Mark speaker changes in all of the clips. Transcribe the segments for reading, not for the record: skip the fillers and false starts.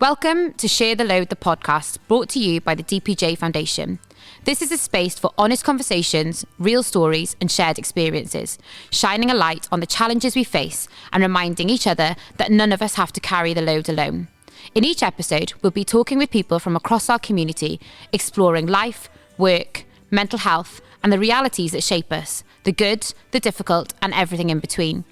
Speaker 1: Welcome to Share the Load, the podcast, brought to you by the DPJ Foundation. This is a space for honest conversations, real stories and shared experiences, shining a light on the challenges we face and reminding each other that none of us have to carry the load alone. In each episode, we'll be talking with people from across our community, exploring life, work, mental health and the realities that shape us, the good, the difficult and everything in between.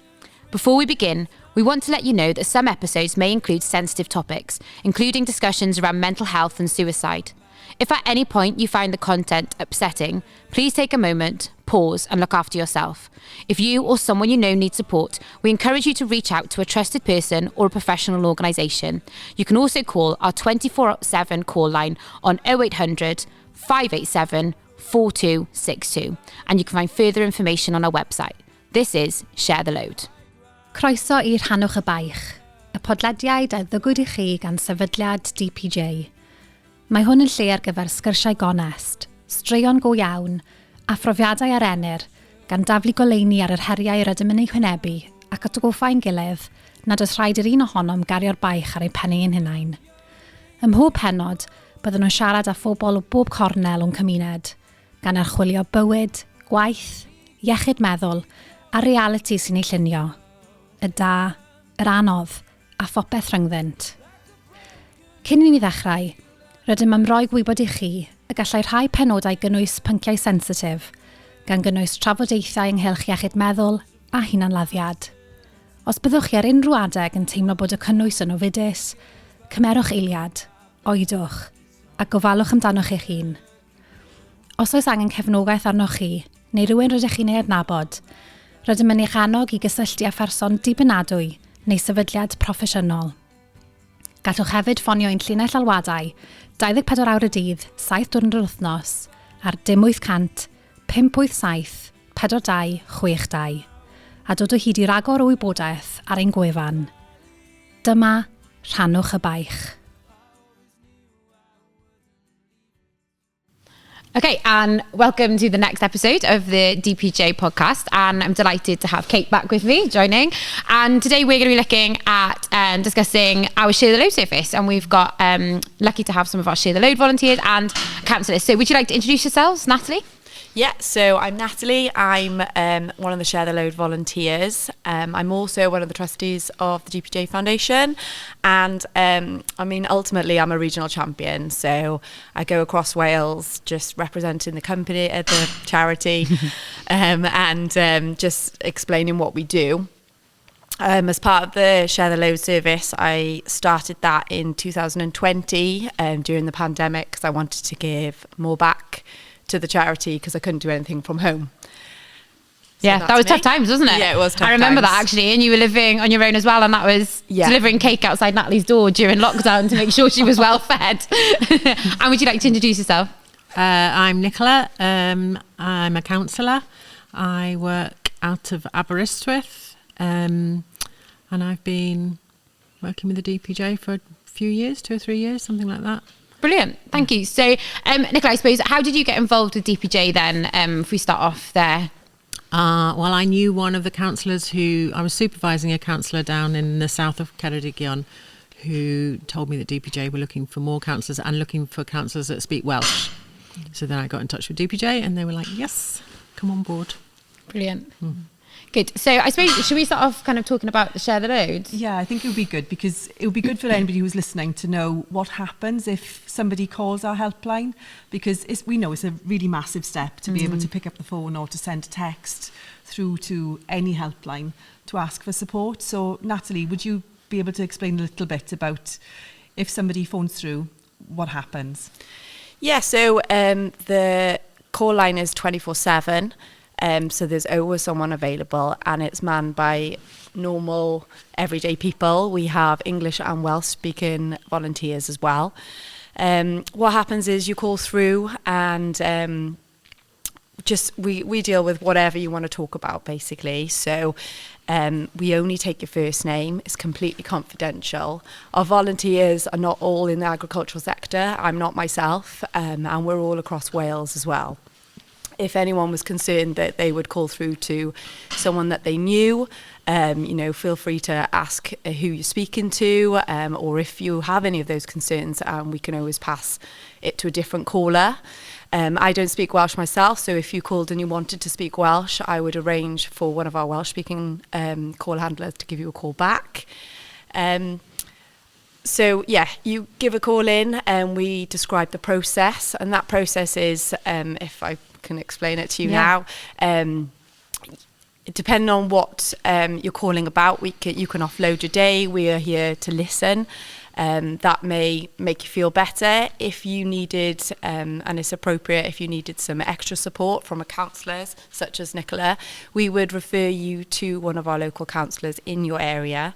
Speaker 1: Before we begin, we want to let you know that some episodes may include sensitive topics, including discussions around mental health and suicide. If at any point you find the content upsetting, please take a moment, pause and look after yourself. If you or someone you know needs support, we encourage you to reach out to a trusted person or a professional organisation. You can also call our 24/7 call line on 0800 587 4262 and you can find further information on our website. This is Share the Load.
Speaker 2: Croeso i'r Rhannwch y Baich, y podlediad a ddygwyd I chi gan sefydliad DPJ. Mae hwn yn lle ar gyfer sgyrsiau gonest, straeon go iawn, a phrofiadau ar enir, gan daflu goleuni ar yr heriau rydym yn ei hwynebu ac atgoffa'n gilydd nad oes rhaid i'r un ohonom gario'r baich ar ei pennu ein hunain. Ym mhob penod, byddwn nhw'n siarad â phobl o bob cornel o'n cymuned, gan archwilio bywyd, gwaith, iechyd meddwl a realiti sy'n ei llunio. Y da, yr anodd, a phopeth rhyngddynt. Cyn I ni ddechrau, rydym am roi gwybod I chi y gallai rhai penodau gynnwys pynciau sensitif, gan gynnwys trafodaethau ynghylch iechyd meddwl a hunanladdiad. Os byddwch chi ar unrhyw adeg yn teimlo bod y cynnwys yn ofidus, cymerwch eiliad, oedwch, a gofalwch amdanoch eich hun. Os oes angen cefnogaeth arnoch chi, neu rhywun rydych chi'n ei adnabod, rydym yn eich annog I gysylltu â pherson dibynadwy neu sefydliad proffesiynol. Gallwch hefyd ffonio ein llinell alwadau 24 awr y dydd, 7 diwrnod yr wythnos ar 0800 587 42 62 a dod o hyd I ragor o wybodaeth ar ein gwefan. Dyma Rhannwch y Baich.
Speaker 1: Okay, and welcome to the next episode of the DPJ podcast. And I'm delighted to have Kate back with me, joining. And today we're going to be looking at discussing our Share the Load service. And we've got lucky to have some of our Share the Load volunteers and counsellors. So would you like to introduce yourselves, Natalie?
Speaker 3: Yeah, so I'm Natalie. I'm one of the Share the Load volunteers. I'm also one of the trustees of the DPJ Foundation. And ultimately I'm a regional champion. So I go across Wales just representing the company, the charity, and just explaining what we do. As part of the Share the Load service, I started that in 2020 during the pandemic because I wanted to give more back to the charity because I couldn't do anything from home. So
Speaker 1: yeah, that was tough times, wasn't it?
Speaker 3: Yeah, it was tough
Speaker 1: I remember
Speaker 3: times.
Speaker 1: That actually, and you were living on your own as well, and that was delivering cake outside Natalie's door during lockdown to make sure she was well fed. And would you like to introduce yourself?
Speaker 4: I'm Nicola. I'm a counsellor. I work out of Aberystwyth, and I've been working with the DPJ for a few years, 2 or 3 years, something like that.
Speaker 1: Brilliant, thank you. So, Nicola, I suppose, how did you get involved with DPJ then, if we start off there?
Speaker 4: Well, I knew one of the counsellors I was supervising a counsellor down in the south of Ceredigion who told me that DPJ were looking for more counsellors and looking for counsellors that speak Welsh. So then I got in touch with DPJ and they were like, yes, come on board.
Speaker 1: Brilliant. Good. So I suppose, should we start off kind of talking about the Share the Load?
Speaker 5: Yeah, I think it would be good because it would be good for anybody who's listening to know what happens if somebody calls our helpline, because we know it's a really massive step to be able to pick up the phone or to send a text through to any helpline to ask for support. So Natalie, would you be able to explain a little bit about if somebody phones through, what happens?
Speaker 3: Yeah, so the call line is 24/7. So there's always someone available and it's manned by normal, everyday people. We have English and Welsh speaking volunteers as well. What happens is you call through and we deal with whatever you want to talk about basically. So we only take your first name. It's completely confidential. Our volunteers are not all in the agricultural sector. I'm not myself, and we're all across Wales as well. If anyone was concerned that they would call through to someone that they knew, feel free to ask who you're speaking to, or if you have any of those concerns, we can always pass it to a different caller. I don't speak Welsh myself, so if you called and you wanted to speak Welsh, I would arrange for one of our Welsh-speaking call handlers to give you a call back. So yeah, you give a call in and we describe the process, and that process is, if I can explain it to you now, depending on what you're calling about, you can offload your day. We are here to listen. That may make you feel better. If you needed, and it's appropriate, if you needed some extra support from a counsellors, such as Nicola, we would refer you to one of our local counsellors in your area.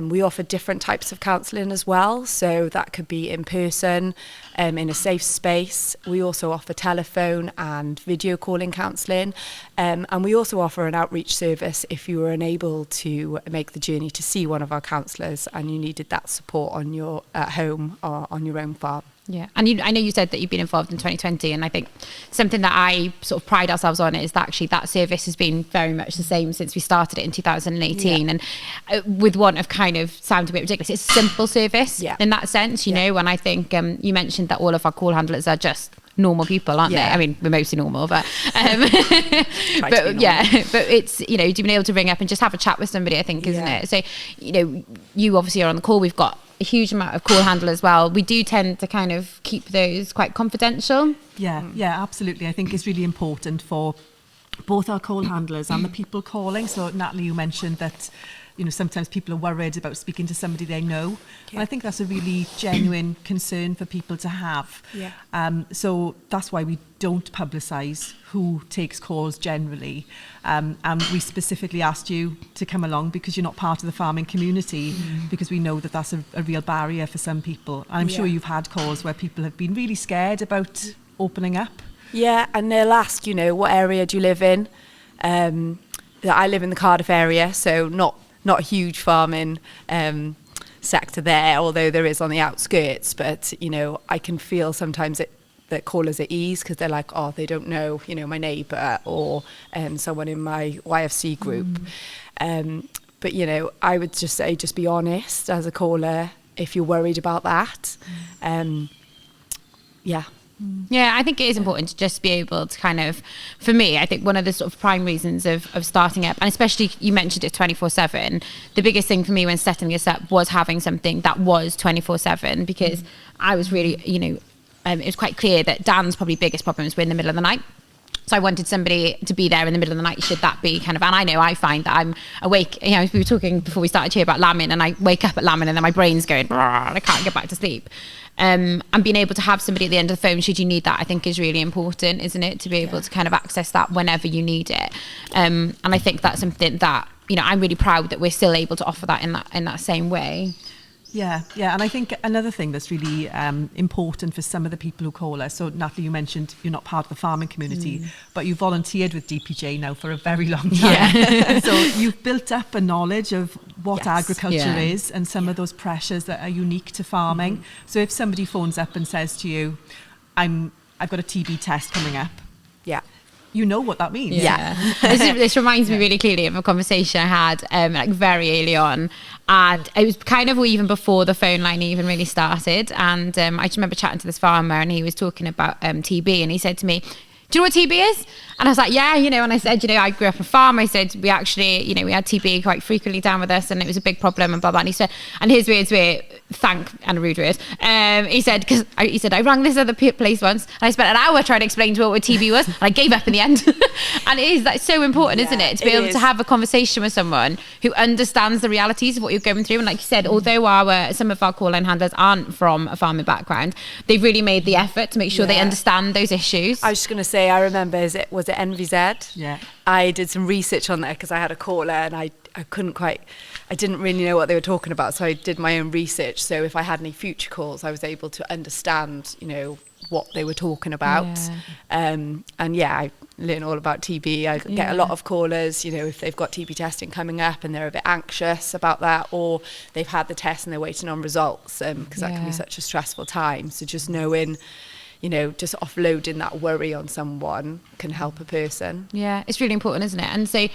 Speaker 3: We offer different types of counselling as well, so that could be in person, in a safe space. We also offer telephone and video calling counselling, and we also offer an outreach service if you were unable to make the journey to see one of our counsellors and you needed that support at home or on your own farm.
Speaker 1: Yeah, and I know you said that you've been involved in 2020, and I think something that I sort of pride ourselves on is that actually that service has been very much the same since we started it in 2018. And with one of kind of sound a bit ridiculous, it's a simple service in that sense, you know. And I think you mentioned that all of our call handlers are just normal people, aren't they? I mean, we're mostly normal, but but it's, you know, being able to ring up and just have a chat with somebody, I think, isn't it? So, you know, you obviously are on the call. We've got a huge amount of call handle as well. We do tend to kind of keep those quite confidential.
Speaker 5: Yeah, absolutely. I think it's really important for both our call handlers and the people calling. So Natalie, you mentioned that, you know, sometimes people are worried about speaking to somebody they know. And I think that's a really genuine concern for people to have. So that's why we don't publicise who takes calls generally. And we specifically asked you to come along because you're not part of the farming community, because we know that that's a real barrier for some people. And I'm sure you've had calls where people have been really scared about opening up. Yeah,
Speaker 3: and they'll ask, you know, what area do you live in? I live in the Cardiff area, so not a huge farming sector there, although there is on the outskirts. But, you know, I can feel sometimes that callers at ease because they're like, oh, they don't know, you know, my neighbour or someone in my YFC group. But, you know, I would just say, just be honest as a caller if you're worried about that.
Speaker 1: Yeah, I think it is important to just be able to kind of, for me, I think one of the sort of prime reasons of starting up, and especially you mentioned it 24/7, the biggest thing for me when setting this up was having something that was 24/7, because I was really, you know, it was quite clear that Dan's probably biggest problems were in the middle of the night. So I wanted somebody to be there in the middle of the night, should that be kind of, and I know I find that I'm awake, you know, we were talking before we started here about lambing, and I wake up at lambing and then my brain's going, and I can't get back to sleep. And being able to have somebody at the end of the phone, should you need that, I think is really important, isn't it? To be able to kind of access that whenever you need it. And I think that's something that, you know, I'm really proud that we're still able to offer that in that same way.
Speaker 5: Yeah, and I think another thing that's really important for some of the people who call us, so Natalie, you mentioned you're not part of the farming community, but you volunteered with DPJ now for a very long time. So you've built up a knowledge of what agriculture is and some of those pressures that are unique to farming. So if somebody phones up and says to you, I've got a TB test coming up, you know what that means.
Speaker 1: This reminds me really clearly of a conversation I had like very early on, and it was kind of even before the phone line even really started. And I just remember chatting to this farmer, and he was talking about TB, and he said to me, do you know what TB is? And I was like, yeah, you know, and I said, you know, I grew up on a farm. I said, we actually, you know, we had TB quite frequently down with us, and it was a big problem and blah, blah. And he said, and his words were, thank, and a rude word. He said, I rang this other place once, and I spent an hour trying to explain to her what TB was, and I gave up in the end. And it is like so important, isn't it? To be able to have a conversation with someone who understands the realities of what you're going through. And like you said, although some of our call line handlers aren't from a farming background, they've really made the effort to make sure they understand those issues.
Speaker 3: I was just going to say, I remember, was it NVZ? Yeah. I did some research on that because I had a caller and I didn't really know what they were talking about, so I did my own research. So if I had any future calls, I was able to understand, you know, what they were talking about. And I learn all about TB. I get a lot of callers, you know, if they've got TB testing coming up and they're a bit anxious about that, or they've had the test and they're waiting on results, because that can be such a stressful time. So just knowing, you know, just offloading that worry on someone can help a person.
Speaker 1: Yeah, it's really important, isn't it? And so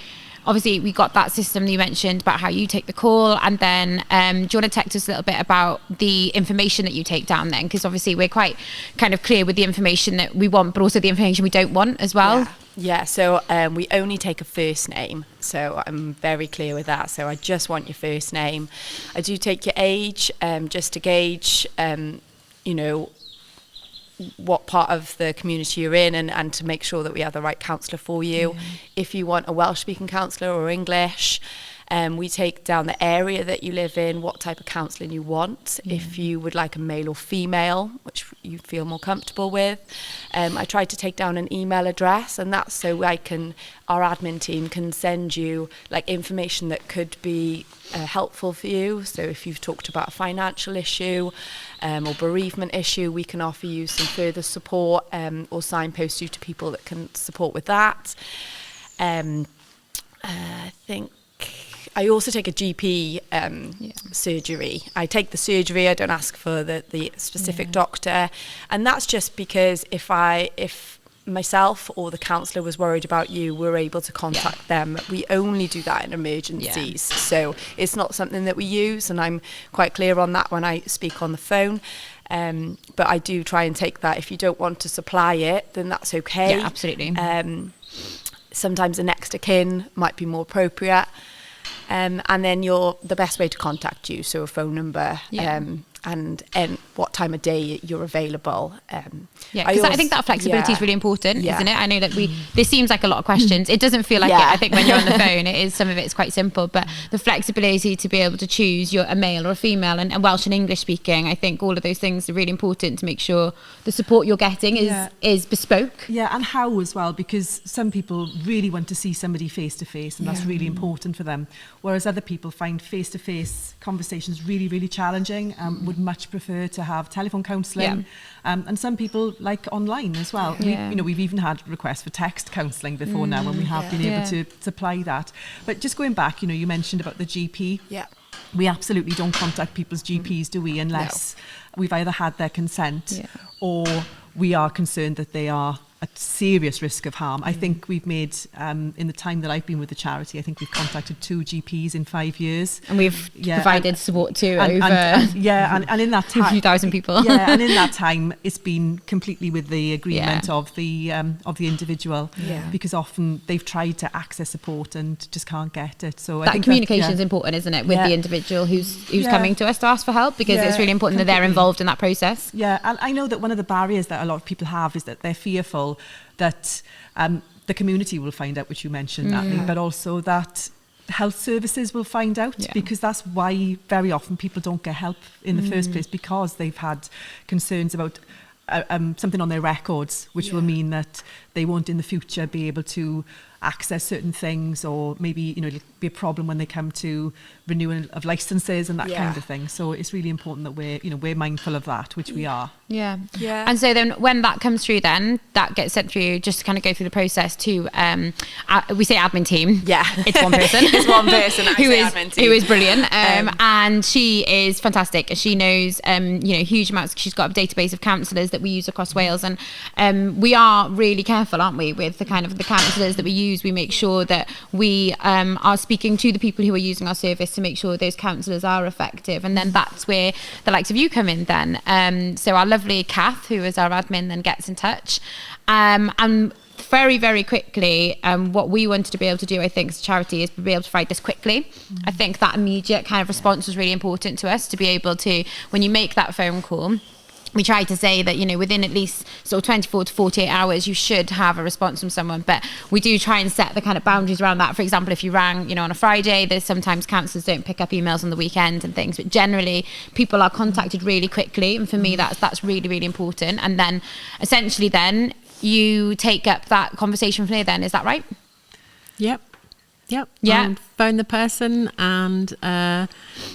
Speaker 1: obviously we got that system that you mentioned about how you take the call, and then do you want to text us a little bit about the information that you take down then? Because obviously we're quite kind of clear with the information that we want, but also the information we don't want as well.
Speaker 3: Yeah, so we only take a first name, so I'm very clear with that. So I just want your first name. I do take your age, just to gauge, you know, what part of the community you're in, and to make sure that we have the right counsellor for you. If you want a Welsh speaking counsellor or English, we take down the area that you live in, what type of counselling you want, if you would like a male or female, which you feel more comfortable with. I try to take down an email address, and that's so our admin team can send you like information that could be helpful for you. So if you've talked about a financial issue or bereavement issue, we can offer you some further support, or signpost you to people that can support with that. I think I also take a GP surgery. I take the surgery, I don't ask for the specific doctor, and that's just because if myself or the counsellor was worried about you, we're able to contact them. We only do that in emergencies, so it's not something that we use, and I'm quite clear on that when I speak on the phone. But I do try and take that. If you don't want to supply it, then that's okay.
Speaker 1: Yeah, absolutely.
Speaker 3: Sometimes a next of kin might be more appropriate. And then the best way to contact you, so a phone number, and what time of day you're available.
Speaker 1: Because I think that flexibility is really important, isn't it? I know that this seems like a lot of questions. It doesn't feel like it. I think when you're on the phone, some of it's quite simple, but the flexibility to be able to choose a male or a female, and Welsh and English speaking, I think all of those things are really important to make sure the support you're getting is bespoke.
Speaker 5: Yeah, and how as well, because some people really want to see somebody face to face, and that's really important for them. Whereas other people find face to face conversations really, really challenging. Would much prefer to have telephone counselling, and some people like online as well. We've even had requests for text counselling before now, and we have been able to supply that. But just going back, you mentioned about the GP. We absolutely don't contact people's GPs, do we, unless we've either had their consent or we are concerned that they are at serious risk of harm. I think we've made, in the time that I've been with the charity, I think we've contacted 2 GPs in 5 years.
Speaker 1: And we've provided support to
Speaker 5: and in that time,
Speaker 1: a few thousand people.
Speaker 5: And in that time, it's been completely with the agreement of the individual, because often they've tried to access support and just can't get it. So I think communication
Speaker 1: is important, isn't it, with the individual who's coming to us to ask for help, because it's really important that they're involved in that process.
Speaker 5: Yeah, and I know that one of the barriers that a lot of people have is that they're fearful that the community will find out, which you mentioned, Natalie, but also that health services will find out, because that's why very often people don't get help in the first place, because they've had concerns about something on their records, which will mean that they won't in the future be able to access certain things, or maybe it'll be a problem when they come to renewal of licenses and that kind of thing. So it's really important that we're mindful of that, which we are.
Speaker 1: And so then when that comes through, then that gets sent through, just to kind of go through the process to we say admin team. It's one person.
Speaker 3: It's one person
Speaker 1: who is brilliant, and she is fantastic. She knows huge amounts. She's got a database of counsellors that we use across Wales, and we are really careful, aren't we, with the kind of the counsellors that we use. We make sure that we are speaking to the people who are using our service to make sure those counsellors are effective, and then that's where the likes of you come in then. So our lovely Kath, who is our admin, then gets in touch, and very, very quickly, what we wanted to be able to do, I think, as a charity, is be able to provide this quickly. I think that immediate kind of response was really important to us, to be able to, when you make that phone call, we try to say that, within at least sort of 24 to 48 hours, you should have a response from someone. But we do try and set the kind of boundaries around that. For example, if you rang, on a Friday, there's sometimes counsellors don't pick up emails on the weekend and things. But generally, people are contacted really quickly. And for me, that's really, really important. And then essentially then you take up that conversation from there then. Is that right?
Speaker 4: Yep. Yeah. And phone the person and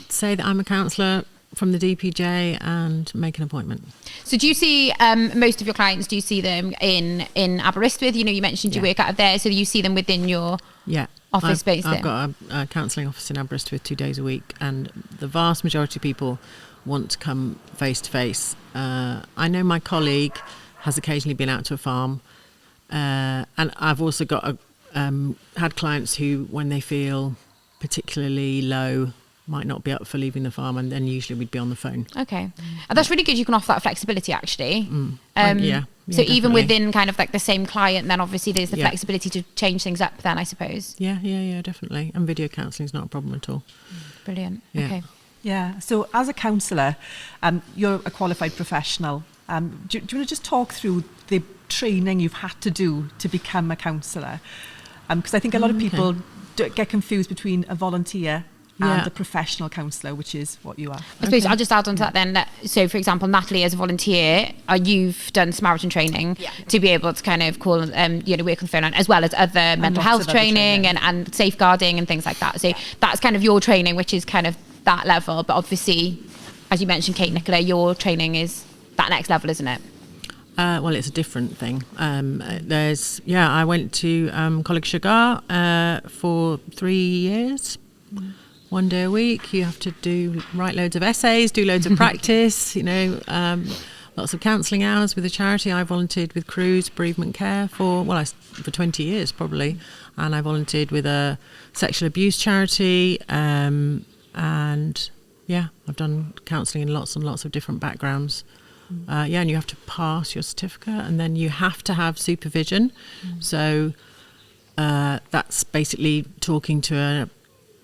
Speaker 4: say that I'm a counsellor from the DPJ and make an appointment.
Speaker 1: So do you see most of your clients, do you see them in Aberystwyth? You mentioned you work out of there, so you see them within your office space there?
Speaker 4: I've got a counselling office in Aberystwyth 2 days a week, and the vast majority of people want to come face to face. I know my colleague has occasionally been out to a farm, and I've also got had clients who, when they feel particularly low, might not be up for leaving the farm, and then usually we'd be on the phone.
Speaker 1: Okay. And that's really good. You can offer that flexibility, actually. So even
Speaker 4: definitely.
Speaker 1: within kind of like the same client, then obviously there's the flexibility to change things up then, I suppose.
Speaker 4: Yeah, definitely. And video counselling is not a problem at all.
Speaker 1: Brilliant.
Speaker 4: Yeah.
Speaker 1: Okay.
Speaker 5: Yeah, so as a counsellor, you're a qualified professional. Do you want to just talk through the training you've had to do to become a counsellor? Because I think a lot of people get confused between a volunteer and a professional counsellor, which is what you are.
Speaker 1: I suppose I'll just add on to that then. So, for example, Natalie, as a volunteer, you've done Samaritan training to be able to kind of call, work on the phone, as well as other mental health training and safeguarding and things like that. So that's kind of your training, which is kind of that level. But obviously, as you mentioned, Kate, Nicola, your training is that next level, isn't it?
Speaker 4: Well, it's a different thing. I went to College Sugar for 3 years. 1 day a week. You have to write loads of essays, do loads of practice, lots of counselling hours with a charity. I volunteered with Cruz Bereavement Care for 20 years probably, and I volunteered with a sexual abuse charity, and I've done counselling in lots and lots of different backgrounds. And you have to pass your certificate, and then you have to have supervision. So that's basically talking to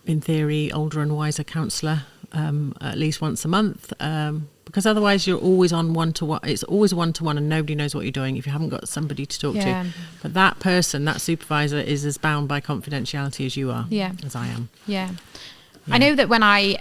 Speaker 4: in theory, older and wiser counsellor at least once a month, because otherwise you're always on one-to-one. It's always one-to-one, and nobody knows what you're doing if you haven't got somebody to talk to. But that person, that supervisor, is as bound by confidentiality as you are, as I am.
Speaker 1: Yeah. I know that when I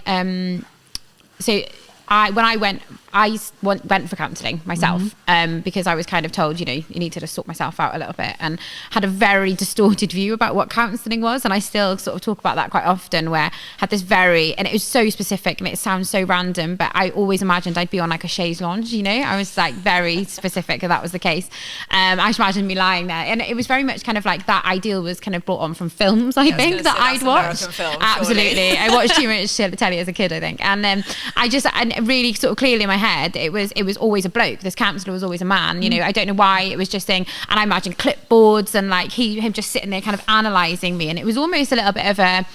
Speaker 1: went for counselling myself, because I was kind of told, you need to just sort myself out a little bit, and had a very distorted view about what counselling was. And I still sort of talk about that quite often, where I had this and it was so specific, and it sounds so random, but I always imagined I'd be on like a chaise lounge, I was like very specific that was the case. I just imagined me lying there, and it was very much kind of like that ideal was kind of brought on from films, I think, that I'd watched. Absolutely. I watched too much telly as a kid, I think. And I really sort of clearly in my head, it was always a bloke. This counsellor was always a man. I don't know why. It was just saying, and I imagined clipboards and like him just sitting there kind of analysing me, and it was almost a little bit of a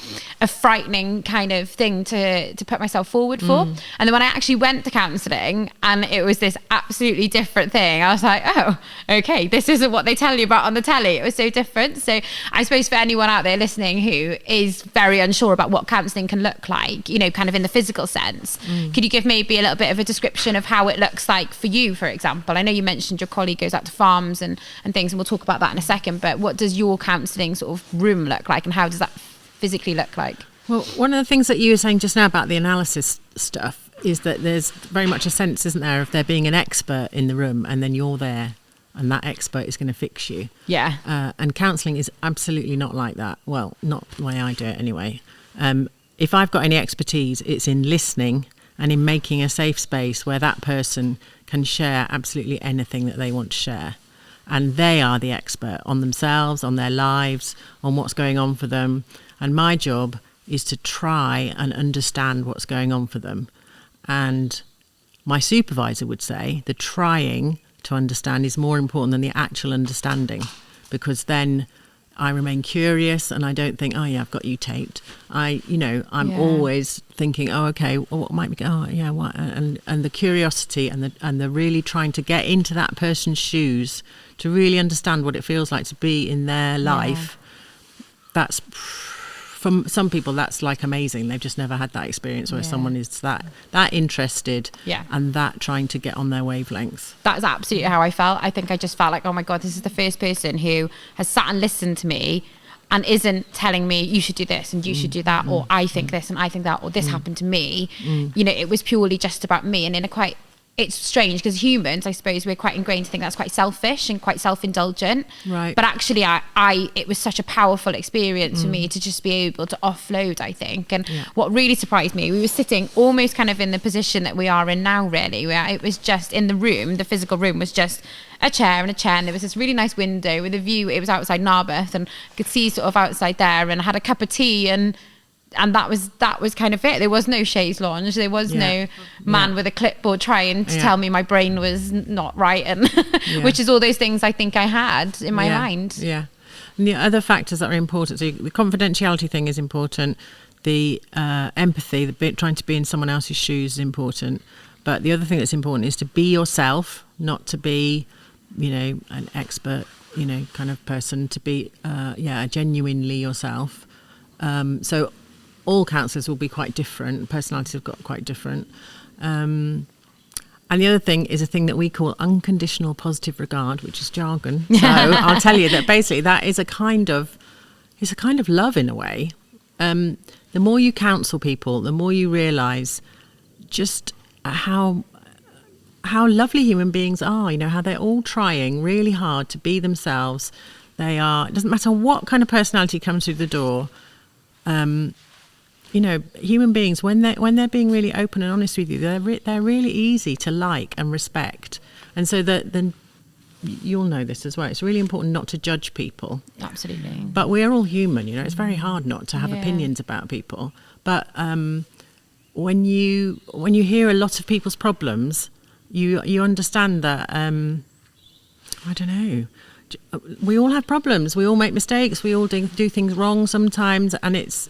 Speaker 1: frightening kind of thing to put myself forward for. And then when I actually went to counselling, and it was this absolutely different thing, I was like, oh, okay, this isn't what they tell you about on the telly. It was so different. So I suppose for anyone out there listening who is very unsure about what counselling can look like, kind of in the physical sense, could you give maybe a little bit of a description of how it looks like for you, for example? I know you mentioned your colleague goes out to farms and things, and we'll talk about that in a second, but what does your counselling sort of room look like, and how does that physically look like?
Speaker 4: Well, one of the things that you were saying just now about the analysis stuff is that there's very much a sense, isn't there, of there being an expert in the room, and then you're there and that expert is going to fix you. Yeah. And counselling is absolutely not like that. Well, not the way I do it anyway. If I've got any expertise, it's in listening and in making a safe space where that person can share absolutely anything that they want to share. And they are the expert on themselves, on their lives, on what's going on for them. And my job is to try and understand what's going on for them. And my supervisor would say the trying to understand is more important than the actual understanding, because then I remain curious and I don't think, oh yeah, I've got you taped. I'm always thinking, oh okay, well, what might be, oh yeah, what? And the curiosity and the really trying to get into that person's shoes to really understand what it feels like to be in their life. That's, from some people, that's like amazing. They've just never had that experience where someone is that interested and that trying to get on their wavelengths.
Speaker 1: That's absolutely how I felt. I think I just felt like, oh my God, this is the first person who has sat and listened to me and isn't telling me you should do this and you should do that, or I think this and I think that, or this happened to me. It was purely just about me. And it's strange because humans, I suppose, we're quite ingrained to think that's quite selfish and quite self-indulgent. Right. But actually, it was such a powerful experience for me to just be able to offload, I think. And what really surprised me, we were sitting almost kind of in the position that we are in now, really, where it was just in the room, the physical room was just a chair, and there was this really nice window with a view. It was outside Narberth, and I could see sort of outside there, and I had a cup of tea, and that was kind of it. There was no chaise lounge. There was no man with a clipboard trying to tell me my brain was not right, and which is all those things I think I had in my mind.
Speaker 4: Yeah. And the other factors that are important, so the confidentiality thing is important. The empathy, trying to be in someone else's shoes is important. But the other thing that's important is to be yourself, not to be, an expert, kind of person, to be, genuinely yourself. So all counsellors will be quite different. Personalities have got quite different. And the other thing is a thing that we call unconditional positive regard, which is jargon. So I'll tell you that basically that is it's a kind of love in a way. The more you counsel people, the more you realise just how lovely human beings are, how they're all trying really hard to be themselves. It doesn't matter what kind of personality comes through the door. Human beings, when they're being really open and honest with you, they're really easy to like and respect. And so then you'll know this as well. It's really important not to judge people.
Speaker 1: Absolutely. But
Speaker 4: we're all human, it's very hard not to have opinions about people. But when you hear a lot of people's problems, you understand that I don't know. We all have problems. We all make mistakes. We all do things wrong sometimes, and it's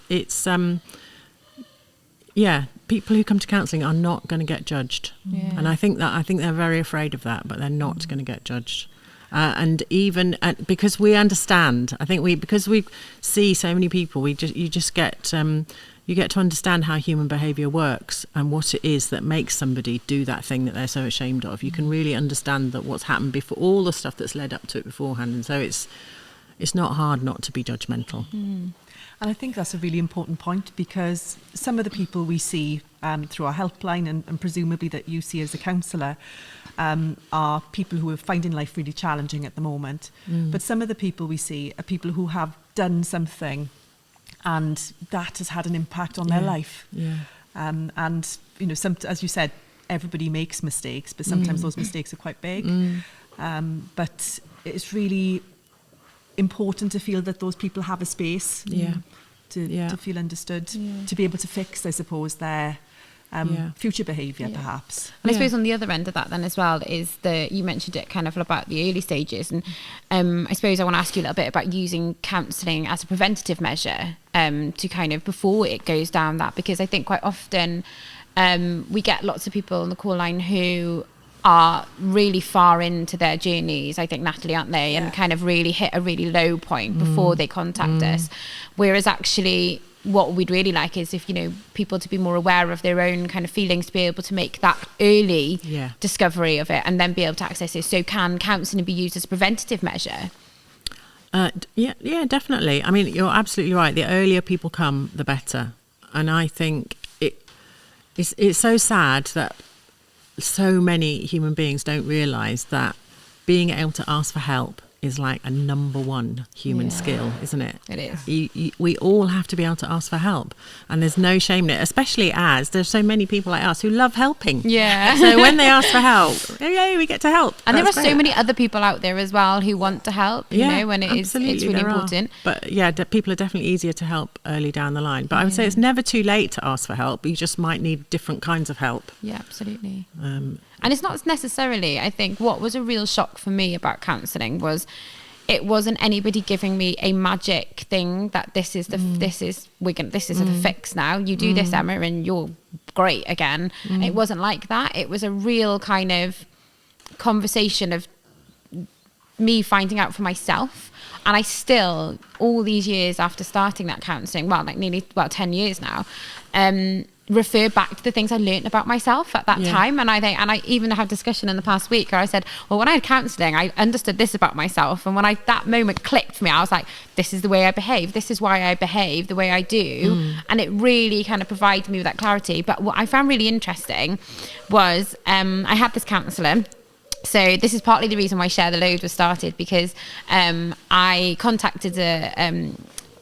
Speaker 4: people who come to counselling are not going to get judged, and I think they're very afraid of that, but they're not going to get judged. And even because we understand, because we see so many people, you get to understand how human behaviour works and what it is that makes somebody do that thing that they're so ashamed of. You can really understand that what's happened before, all the stuff that's led up to it beforehand, and so it's not hard not to be judgmental.
Speaker 5: And I think that's a really important point, because some of the people we see through our helpline and presumably that you see as a counsellor are people who are finding life really challenging at the moment. But some of the people we see are people who have done something and that has had an impact on their life. And, as you said, everybody makes mistakes, but sometimes those mistakes are quite big. But it's really important to feel that those people have a space to feel understood, to be able to fix, I suppose, their future behaviour, perhaps.
Speaker 1: And I suppose on the other end of that then as well is you mentioned it kind of about the early stages, and I suppose I want to ask you a little bit about using counselling as a preventative measure to kind of before it goes down that, because I think quite often we get lots of people on the call line who are really far into their journeys, I think, Natalie, aren't they? And kind of really hit a really low point before they contact us. Whereas actually what we'd really like is if, people to be more aware of their own kind of feelings, to be able to make that early discovery of it and then be able to access it. So can counselling be used as a preventative measure?
Speaker 4: Yeah, definitely. I mean, you're absolutely right. The earlier people come, the better. And I think it's so sad that so many human beings don't realise that being able to ask for help is like a number one human skill, isn't it?
Speaker 1: It is.
Speaker 4: We all have to be able to ask for help, and there's no shame in it, especially as there's so many people like us who love helping. So when they ask for help, we get to help.
Speaker 1: And there are so many other people out there as well who want to help, when it's really important.
Speaker 4: But people are definitely easier to help early down the line. But I would say it's never too late to ask for help. You just might need different kinds of help.
Speaker 1: Yeah, absolutely. And it's not necessarily, I think, what was a real shock for me about counselling was it wasn't anybody giving me a magic thing that this is the fix now. You do this, Emma, and you're great again. It wasn't like that. It was a real kind of conversation of me finding out for myself. And I still, all these years after starting that counselling, nearly 10 years now, refer back to the things I learned about myself at that time. And I even had discussion in the past week where I said, well, when I had counselling, I understood this about myself. And when that moment clicked for me, I was like, this is the way I behave. This is why I behave the way I do. And it really kind of provided me with that clarity. But what I found really interesting was I had this counsellor. So this is partly the reason why Share the Load was started, because I contacted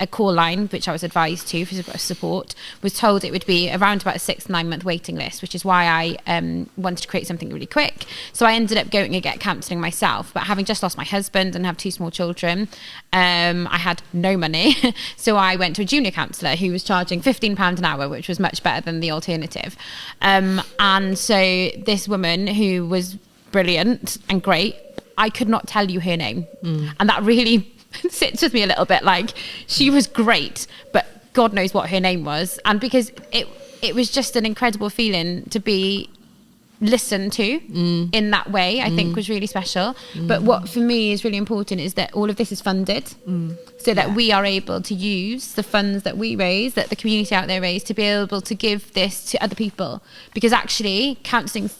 Speaker 1: a call line, which I was advised to for support, was told it would be around about a 6-9 month waiting list, which is why I wanted to create something really quick. So I ended up going and get counselling myself, but having just lost my husband and have 2 small children, I had no money. So I went to a junior counsellor who was charging £15 an hour, which was much better than the alternative. And so this woman who was brilliant and great, I could not tell you her name. And that really sits with me a little bit. Like, she was great, but God knows what her name was. And because it was just an incredible feeling to be listened to in that way, I think was really special. But what for me is really important is that all of this is funded, so that we are able to use the funds that we raise, that the community out there raise, to be able to give this to other people. Because actually counselling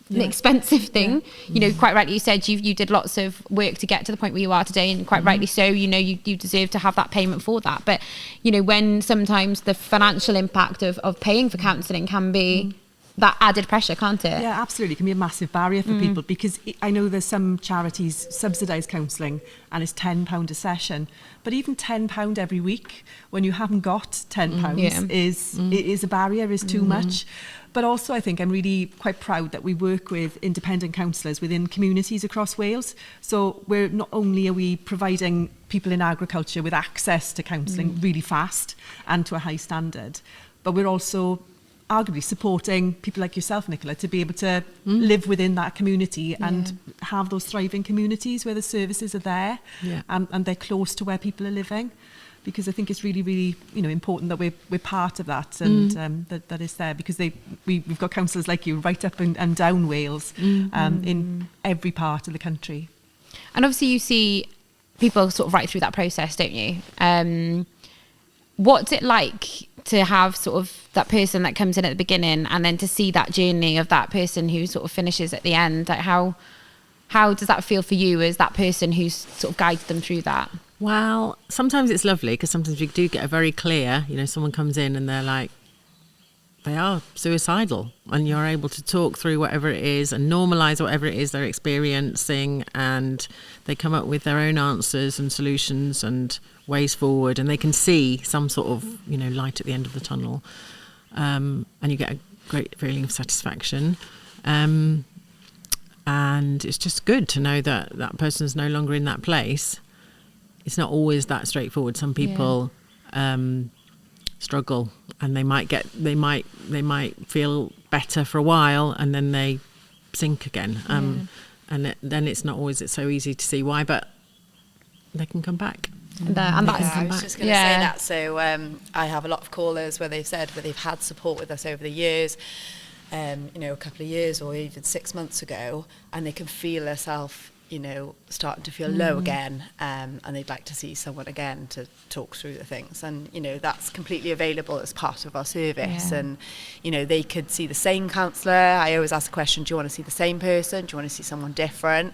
Speaker 1: an expensive thing. You know, quite rightly you said you did lots of work to get to the point where you are today, and quite rightly so, you know, you deserve to have that payment for that. But you know, when sometimes the financial impact of paying for counselling can be that added pressure, can't it?
Speaker 5: Yeah, absolutely. It can be a massive barrier for people, because I know there's some charities subsidise counselling and it's £10 a session, but even £10 every week when you haven't got £10 is a barrier, is too much. But also I think I'm really quite proud that we work with independent counsellors within communities across Wales. So we're not only are we providing people in agriculture with access to counselling really fast and to a high standard, but we're also arguably supporting people like yourself, Nicola, to be able to live within that community and have those thriving communities where the services are there and they're close to where people are living. Because I think it's really, really, you know, important that we're part of that, and that is there, because we've got counsellors like you right up and down Wales, in every part of the country.
Speaker 1: And obviously you see people sort of right through that process, don't you? What's it like to have sort of that person that comes in at the beginning, and then to see that journey of that person who sort of finishes at the end? Like how does that feel for you as that person who's sort of guided them through that?
Speaker 4: Well, sometimes it's lovely, because sometimes we do get a very clear, you know, someone comes in and they're like, they are suicidal, and you're able to talk through whatever it is and normalise whatever it is they're experiencing, and they come up with their own answers and solutions and ways forward, and they can see some sort of, you know, light at the end of the tunnel, and you get a great feeling of satisfaction, and it's just good to know that that person's no longer in that place. It's not always that straightforward. Some people struggle, and they might feel better for a while, and then they sink again. And then it's not always so easy to see why, but they can come back.
Speaker 3: I was just going to say that. So I have a lot of callers where they've said that they've had support with us over the years, you know, a couple of years or even 6 months ago, and they can feel themselves, you know, starting to feel low again, and they'd like to see someone again to talk through the things. And, you know, that's completely available as part of our service. And, you know, they could see the same counsellor. I always ask the question, do you want to see the same person? Do you want to see someone different?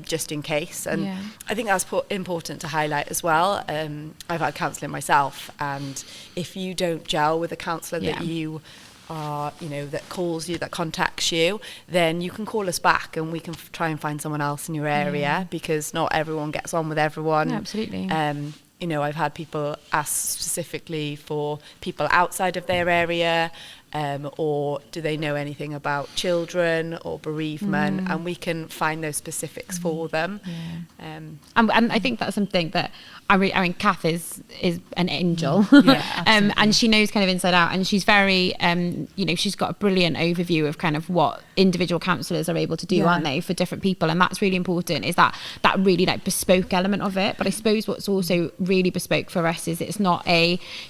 Speaker 3: Just in case. And I think that's important to highlight as well. I've had counselling myself, and if you don't gel with a counsellor that you are, you know, that calls you, that contacts you, then you can call us back and we can try and find someone else in your area, because not everyone gets on with everyone.
Speaker 1: Absolutely.
Speaker 3: You know, I've had people ask specifically for people outside of their area, or do they know anything about children or bereavement, and we can find those specifics for them. And
Speaker 1: I think that's something that I mean, Kath is an angel, and she knows kind of inside out, and she's very, you know, she's got a brilliant overview of kind of what individual counsellors are able to do, aren't they, for different people, and that's really important. Is that really like bespoke element of it? But I suppose what's also really bespoke for us is it's not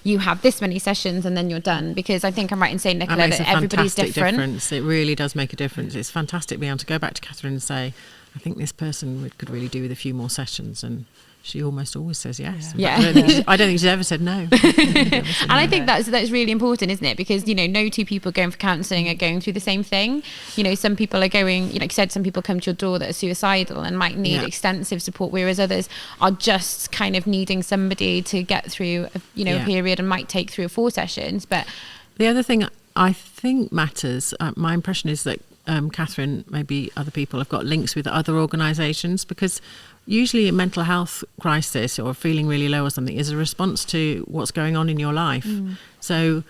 Speaker 1: you have this many sessions and then you're done, because I think I'm right in saying, Nicola, that everybody's different.
Speaker 4: Difference. It really does make a difference. It's fantastic being able to go back to Catherine and say, I think this person could really do with a few more sessions, and she almost always says yes. I don't think she's ever said no.
Speaker 1: And I think that's really important, isn't it? Because, you know, no two people going for counselling are going through the same thing. You know, some people are going, you know, like you said, some people come to your door that are suicidal and might need extensive support, whereas others are just kind of needing somebody to get through, a period, and might take 3 or 4 sessions. But
Speaker 4: the other thing I think matters, my impression is that Catherine, maybe other people, have got links with other organisations, because usually a mental health crisis or feeling really low or something is a response to what's going on in your life. So,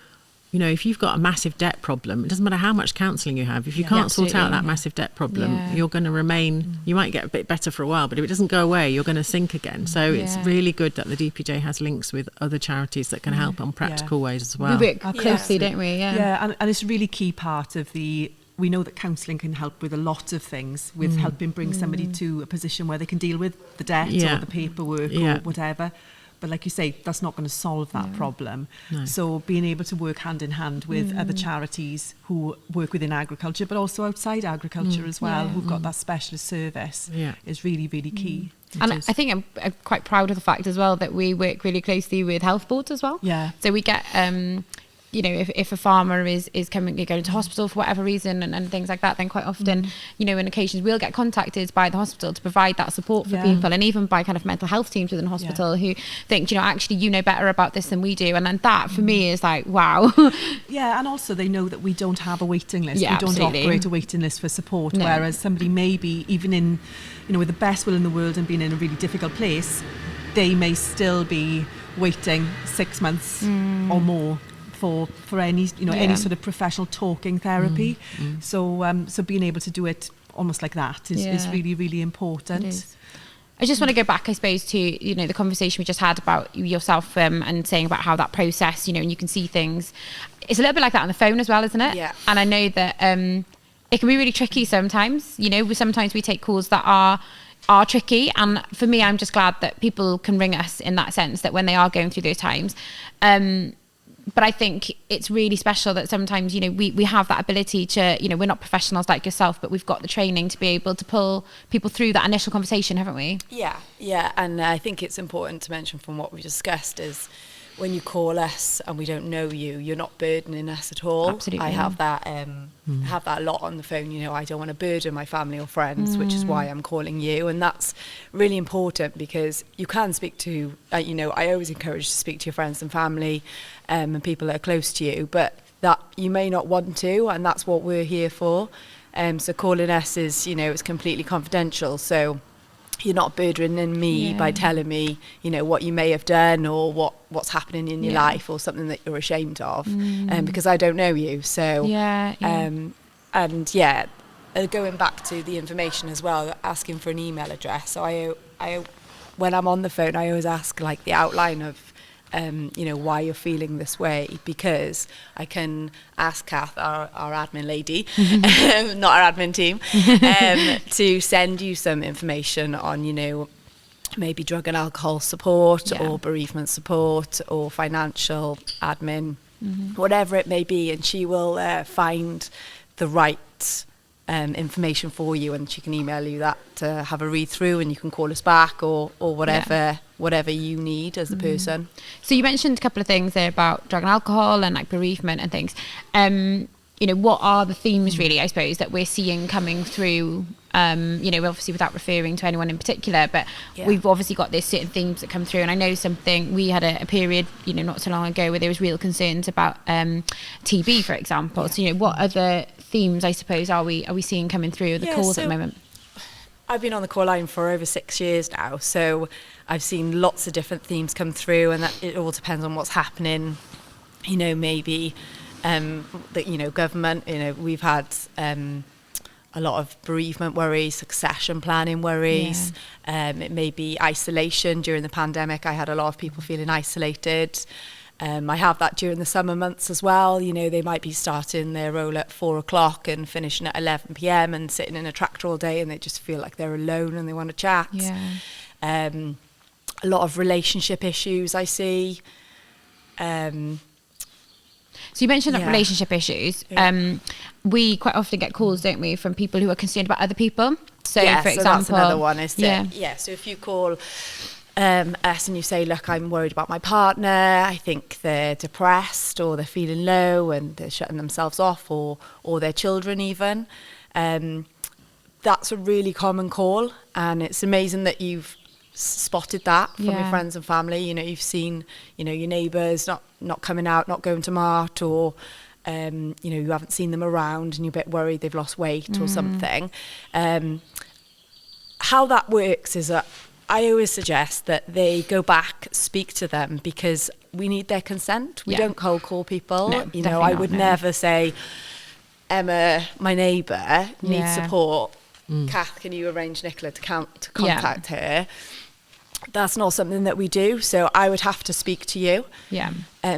Speaker 4: you know, if you've got a massive debt problem, it doesn't matter how much counselling you have, if you can't sort out that massive debt problem, you're going to remain, you might get a bit better for a while, but if it doesn't go away, you're going to sink again. So it's really good that the DPJ has links with other charities that can help on practical ways as well.
Speaker 1: We work closely, don't we?
Speaker 5: And it's a really key part of the we know that counselling can help with a lot of things, with helping bring somebody to a position where they can deal with the debt or the paperwork or whatever. But like you say, that's not going to solve that problem. No. So being able to work hand in hand with other charities who work within agriculture, but also outside agriculture as well, who've got that specialist service, is really, really key.
Speaker 1: And I think I'm quite proud of the fact as well that we work really closely with health boards as well. Yeah. So we get, you know, if a farmer is going to hospital for whatever reason and things like that, then quite often, you know, in occasions we'll get contacted by the hospital to provide that support for people, and even by kind of mental health teams within the hospital who think, you know, actually you know better about this than we do, and then that for me is like, wow.
Speaker 5: And also they know that we don't have a waiting list. We don't operate a waiting list for support, whereas somebody maybe even in, you know, with the best will in the world and being in a really difficult place, they may still be waiting 6 months or more for any, you know, any sort of professional talking therapy. So being able to do it almost like that is really, really important.
Speaker 1: I just want to go back, I suppose, to, you know, the conversation we just had about yourself and saying about how that process, you know, and you can see things. It's a little bit like that on the phone as well, isn't it? Yeah. And I know that it can be really tricky sometimes. You know, sometimes we take calls that are tricky, and for me, I'm just glad that people can ring us in that sense, that when they are going through those times. But I think it's really special that sometimes, you know, we have that ability to, you know, we're not professionals like yourself, but we've got the training to be able to pull people through that initial conversation, haven't we?
Speaker 3: Yeah. And I think it's important to mention from what we discussed is when you call us and we don't know you, you're not burdening us at all.
Speaker 1: Absolutely.
Speaker 3: I have that a lot on the phone. You know, I don't want to burden my family or friends, which is why I'm calling you, and that's really important because you can speak to. You know, I always encourage to speak to your friends and family, and people that are close to you, but that you may not want to, and that's what we're here for. So calling us is, you know, it's completely confidential. So you're not burdening me by telling me, you know, what you may have done or what's happening in your life or something that you're ashamed of, because I don't know you. So going back to the information as well, asking for an email address. So I when I'm on the phone, I always ask like the outline of you know, why you're feeling this way, because I can ask Kath, our admin lady, not our admin team, to send you some information on, you know, maybe drug and alcohol support or bereavement support or financial admin, whatever it may be, and she will find the right information for you, and she can email you that to have a read through, and you can call us back or whatever you need as a person.
Speaker 1: So you mentioned a couple of things there about drug and alcohol and like bereavement and things. You know, what are the themes really, I suppose, that we're seeing coming through, you know, obviously without referring to anyone in particular, but we've obviously got these certain themes that come through. And I know we had a period, you know, not so long ago where there was real concerns about TB, for example. So, you know, what other themes, I suppose, are we seeing coming through the calls at the moment?
Speaker 3: I've been on the call line for over 6 years now, so I've seen lots of different themes come through, and that it all depends on what's happening. You know, maybe the, you know, government, you know, we've had a lot of bereavement worries, succession planning worries. It may be isolation during the pandemic. I had a lot of people feeling isolated. I have that during the summer months as well. You know, they might be starting their role at 4 o'clock and finishing at 11 p.m. and sitting in a tractor all day, and they just feel like they're alone and they want to chat. A lot of relationship issues I see.
Speaker 1: So you mentioned that relationship issues. We quite often get calls, don't we, from people who are concerned about other people. So, for example,
Speaker 3: that's another one. So if you call us and you say, look, I'm worried about my partner, I think they're depressed or they're feeling low and they're shutting themselves off, or their children even, that's a really common call, and it's amazing that you've spotted that from your friends and family. You know, you've seen, you know, your neighbours not coming out, not going to mart, or you know, you haven't seen them around and you're a bit worried they've lost weight or something. How that works is that I always suggest that they go back, speak to them, because we need their consent. We don't cold call people.
Speaker 1: No,
Speaker 3: you know, I would never say, Emma, my neighbour, needs support. Kath, can you arrange Nicola to contact her? That's not something that we do. So I would have to speak to you.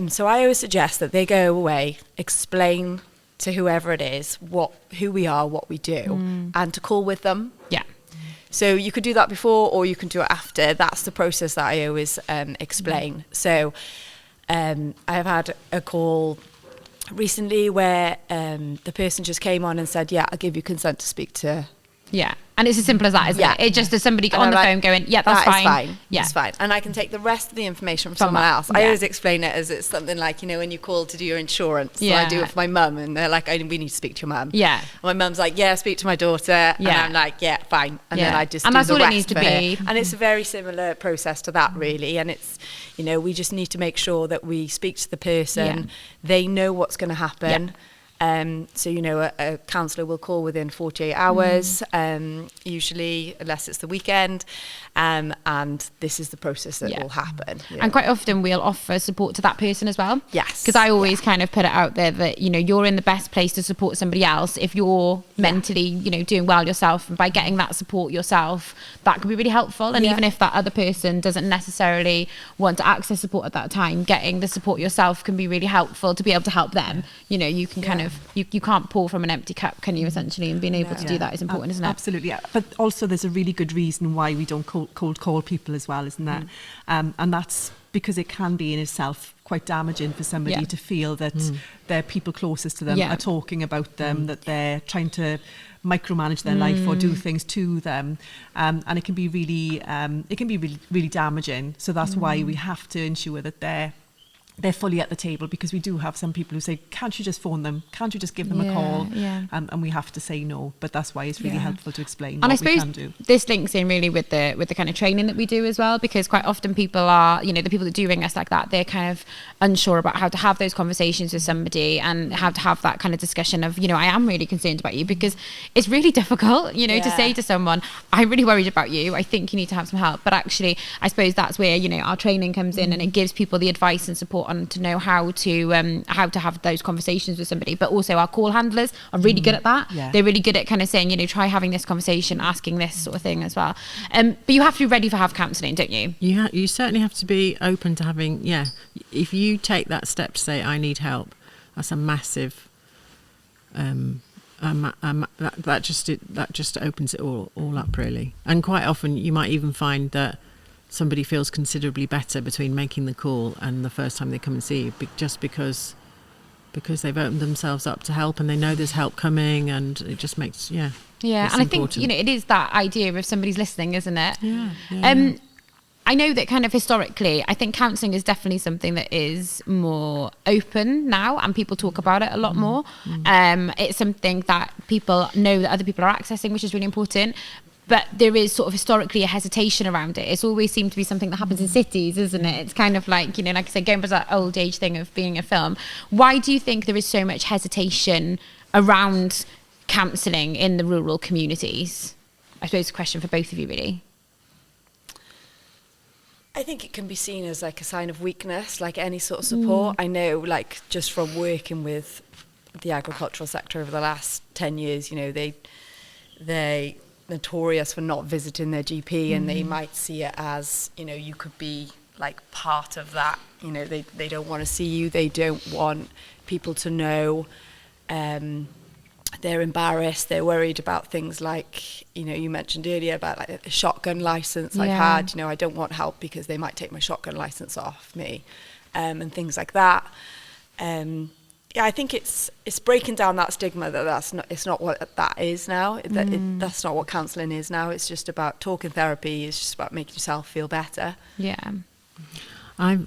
Speaker 3: So I always suggest that they go away, explain to whoever it is who we are, what we do, and to call with them.
Speaker 1: Yeah.
Speaker 3: So you could do that before or you can do it after. That's the process that I always explain. So I've had a call recently where the person just came on and said, yeah, I'll give you consent to speak to...
Speaker 1: Yeah. And it's as simple as that, isn't it? It's just as somebody on the phone going, yeah, that's fine.
Speaker 3: That is fine.
Speaker 1: Yeah.
Speaker 3: It's fine. And I can take the rest of the information from someone else. I always explain it as it's something like, when you call to do your insurance. So I do it for my mum and they're like, we need to speak to your mum. Yeah. And my mum's like, yeah, speak to my daughter. And I'm like, yeah, fine. And then I just do the rest. And that's all it needs to be. And it's a very similar process to that, really. And it's, we just need to make sure that we speak to the person. They know what's going to happen. So, a counsellor will call within 48 hours, usually, unless it's the weekend. And this is the process that will happen.
Speaker 1: And quite often we'll offer support to that person as well.
Speaker 3: Yes.
Speaker 1: Because I always kind of put it out there that, you're in the best place to support somebody else if you're mentally, doing well yourself. And by getting that support yourself, that can be really helpful. And even if that other person doesn't necessarily want to access support at that time, getting the support yourself can be really helpful to be able to help them. You can kind of, you can't pour from an empty cup, can you, essentially? And being able to do that is important, isn't it?
Speaker 5: Absolutely. Yeah. But also there's a really good reason why we don't cold call people as well, isn't there? And that's because it can be in itself quite damaging for somebody to feel that their people closest to them are talking about them, that they're trying to micromanage their life or do things to them, and it can be really damaging. So that's why we have to ensure that they're fully at the table, because we do have some people who say, can't you just phone them? Can't you just give them a call? And we have to say no. But that's why it's really helpful to explain what we can do.
Speaker 1: This links in really with the kind of training that we do as well, because quite often people are, the people that do ring us like that, they're kind of unsure about how to have those conversations with somebody and how to have that kind of discussion of, I am really concerned about you, because it's really difficult, to say to someone, I'm really worried about you. I think you need to have some help. But actually, I suppose that's where, our training comes in, and it gives people the advice and support on to know how to have those conversations with somebody. But also our call handlers are really good at that. They're really good at kind of saying, try having this conversation, asking this sort of thing as well. But you have to be ready for counselling, don't you?
Speaker 4: You certainly have to be open to having, if you take that step to say, I need help, that's a massive that just opens it all up, really. And quite often you might even find that somebody feels considerably better between making the call and the first time they come and see you, just because they've opened themselves up to help and they know there's help coming, and it just makes and
Speaker 1: I think it is that idea of somebody's listening, isn't it? I know that kind of historically, I think counselling is definitely something that is more open now, and people talk about it a lot more. It's something that people know that other people are accessing, which is really important. But there is sort of historically a hesitation around it. It's always seemed to be something that happens in cities, isn't it? It's kind of like, like I said, going back to that old age thing of being a film. Why do you think there is so much hesitation around counselling in the rural communities? I suppose it's a question for both of you, really.
Speaker 3: I think it can be seen as like a sign of weakness, like any sort of support. I know, like, just from working with the agricultural sector over the last 10 years, they notorious for not visiting their GP, and they might see it as, you could be like part of that. They don't want to see you. They don't want people to know. They're embarrassed. They're worried about things like, you mentioned earlier about like a shotgun license I've had. I don't want help because they might take my shotgun license off me, and things like that. I think it's breaking down that stigma it's not what that is now. That's not what counselling is now. It's just about talk and therapy. It's just about making yourself feel better.
Speaker 4: I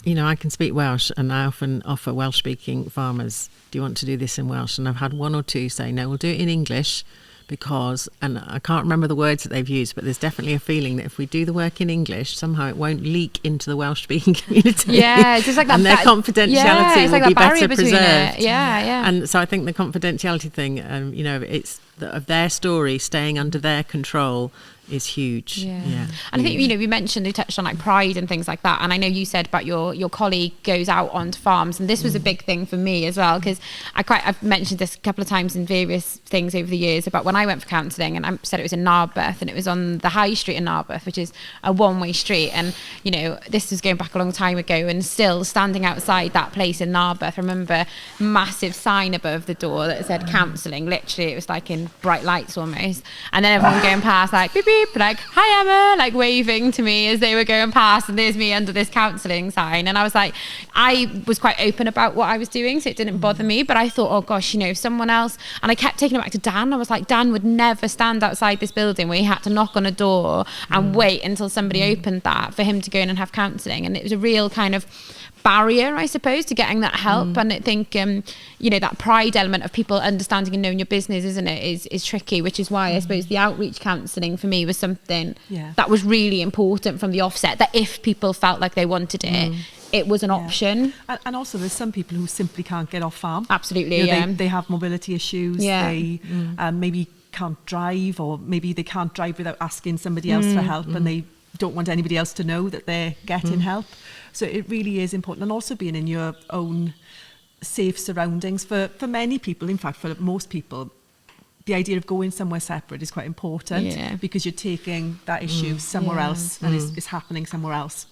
Speaker 4: can speak Welsh, and I often offer Welsh-speaking farmers, do you want to do this in Welsh? And I've had one or two say, no, we'll do it in English, because, and I can't remember the words that they've used, but there's definitely a feeling that if we do the work in English, somehow it won't leak into the Welsh-speaking community.
Speaker 1: It's just like that.
Speaker 4: And their confidentiality will be better preserved.
Speaker 1: And
Speaker 4: so I think the confidentiality thing, of their story staying under their control is huge.
Speaker 1: And I think, you know, we touched on like pride and things like that, and I know you said about your colleague goes out onto farms, and this was a big thing for me as well, because I've mentioned this a couple of times in various things over the years about when I went for counselling, and I said it was in Narberth, and it was on the High Street in Narberth, which is a one-way street, and you know, this was going back a long time ago, and still standing outside that place in Narberth, I remember massive sign above the door that said counselling. Literally, it was like in bright lights almost, and then everyone going past like beep beep, like hi Emma, like waving to me as they were going past, and there's me under this counselling sign. And I was like, I was quite open about what I was doing, so it didn't bother me, but I thought, oh gosh, you know, someone else, and I kept taking it back to Dan. I was like, Dan would never stand outside this building where he had to knock on a door and wait until somebody opened that for him to go in and have counselling, and it was a real kind of barrier, I suppose, to getting that help. And I think you know, that pride element of people understanding and knowing your business, isn't it, is tricky, which is why I suppose the outreach counselling for me was something that was really important from the offset, that if people felt like they wanted it, it was an option.
Speaker 5: And also there's some people who simply can't get off farm.
Speaker 1: Absolutely.
Speaker 5: You know, they have mobility issues, they maybe can't drive, or maybe they can't drive without asking somebody else for help, and they don't want anybody else to know that they're getting help. So it really is important, and also being in your own safe surroundings. For many people, in fact for most people, the idea of going somewhere separate is quite important, because you're taking that issue somewhere else, and it's happening somewhere else.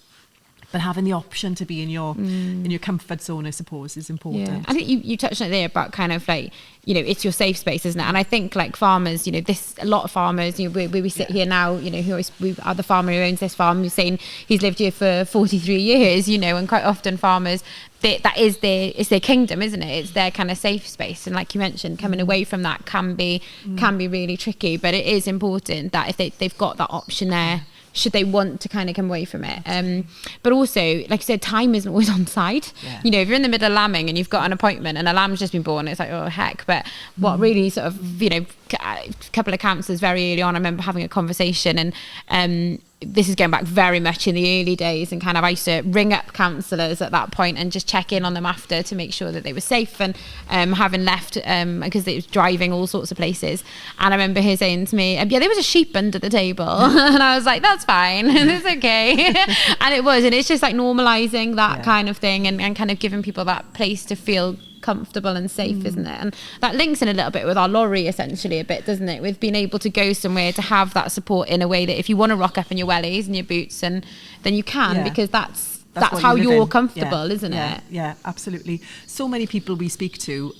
Speaker 5: But having the option to be in your comfort zone, I suppose, is important.
Speaker 1: I think you touched on it there about kind of like, you know, it's your safe space, isn't it? And I think like farmers, you know, a lot of farmers, you know, we sit here now, you know, we are the farmer who owns this farm, who's saying he's lived here for 43 years, you know, and quite often farmers, it's their kingdom, isn't it? It's their kind of safe space, and like you mentioned, coming away from that can be really tricky. But it is important that if they've got that option there, should they want to kind of come away from it. But also, like I said, time isn't always on side. You know, if you're in the middle of lambing and you've got an appointment and a lamb's just been born, it's like, oh heck. But what really sort of, you know, a couple of counsellors very early on, I remember having a conversation, and this is going back very much in the early days, and kind of I used to ring up counsellors at that point and just check in on them after to make sure that they were safe, and having left because they was driving all sorts of places. And I remember her saying to me, yeah, there was a sheep under the table. And I was like, that's fine, it's okay. And it was, and it's just like normalising that kind of thing, and kind of giving people that place to feel comfortable and safe, isn't it? And that links in a little bit with our lorry, essentially, a bit, doesn't it? With being able to go somewhere to have that support in a way that if you want to rock up in your wellies and your boots, and then you can, because that's how you're comfortable, isn't it?
Speaker 5: Yeah, absolutely. So many people we speak to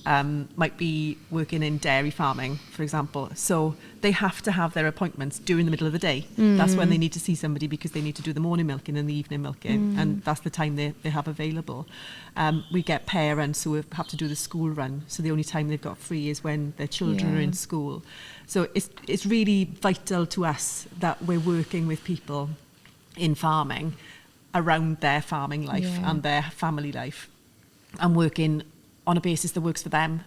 Speaker 5: might be working in dairy farming, for example. So they have to have their appointments during the middle of the day. That's when they need to see somebody, because they need to do the morning milking and the evening milking, and that's the time they have available. We get parents who have to do the school run, so the only time they've got free is when their children are in school. So it's really vital to us that we're working with people in farming around their farming life and their family life, and working on a basis that works for them.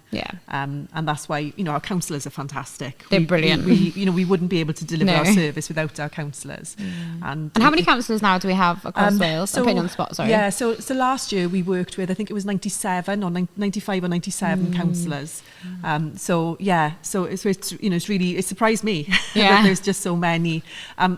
Speaker 5: And that's why, you know, our counsellors are fantastic.
Speaker 1: They're brilliant.
Speaker 5: We wouldn't be able to deliver our service without our counsellors. And
Speaker 1: how many counsellors now do we have across Wales? I'm putting on the spot, sorry.
Speaker 5: Yeah, so last year we worked with, I think it was 97 or 95 or 97 counsellors. So it's you know, it's really, it surprised me that there's just so many.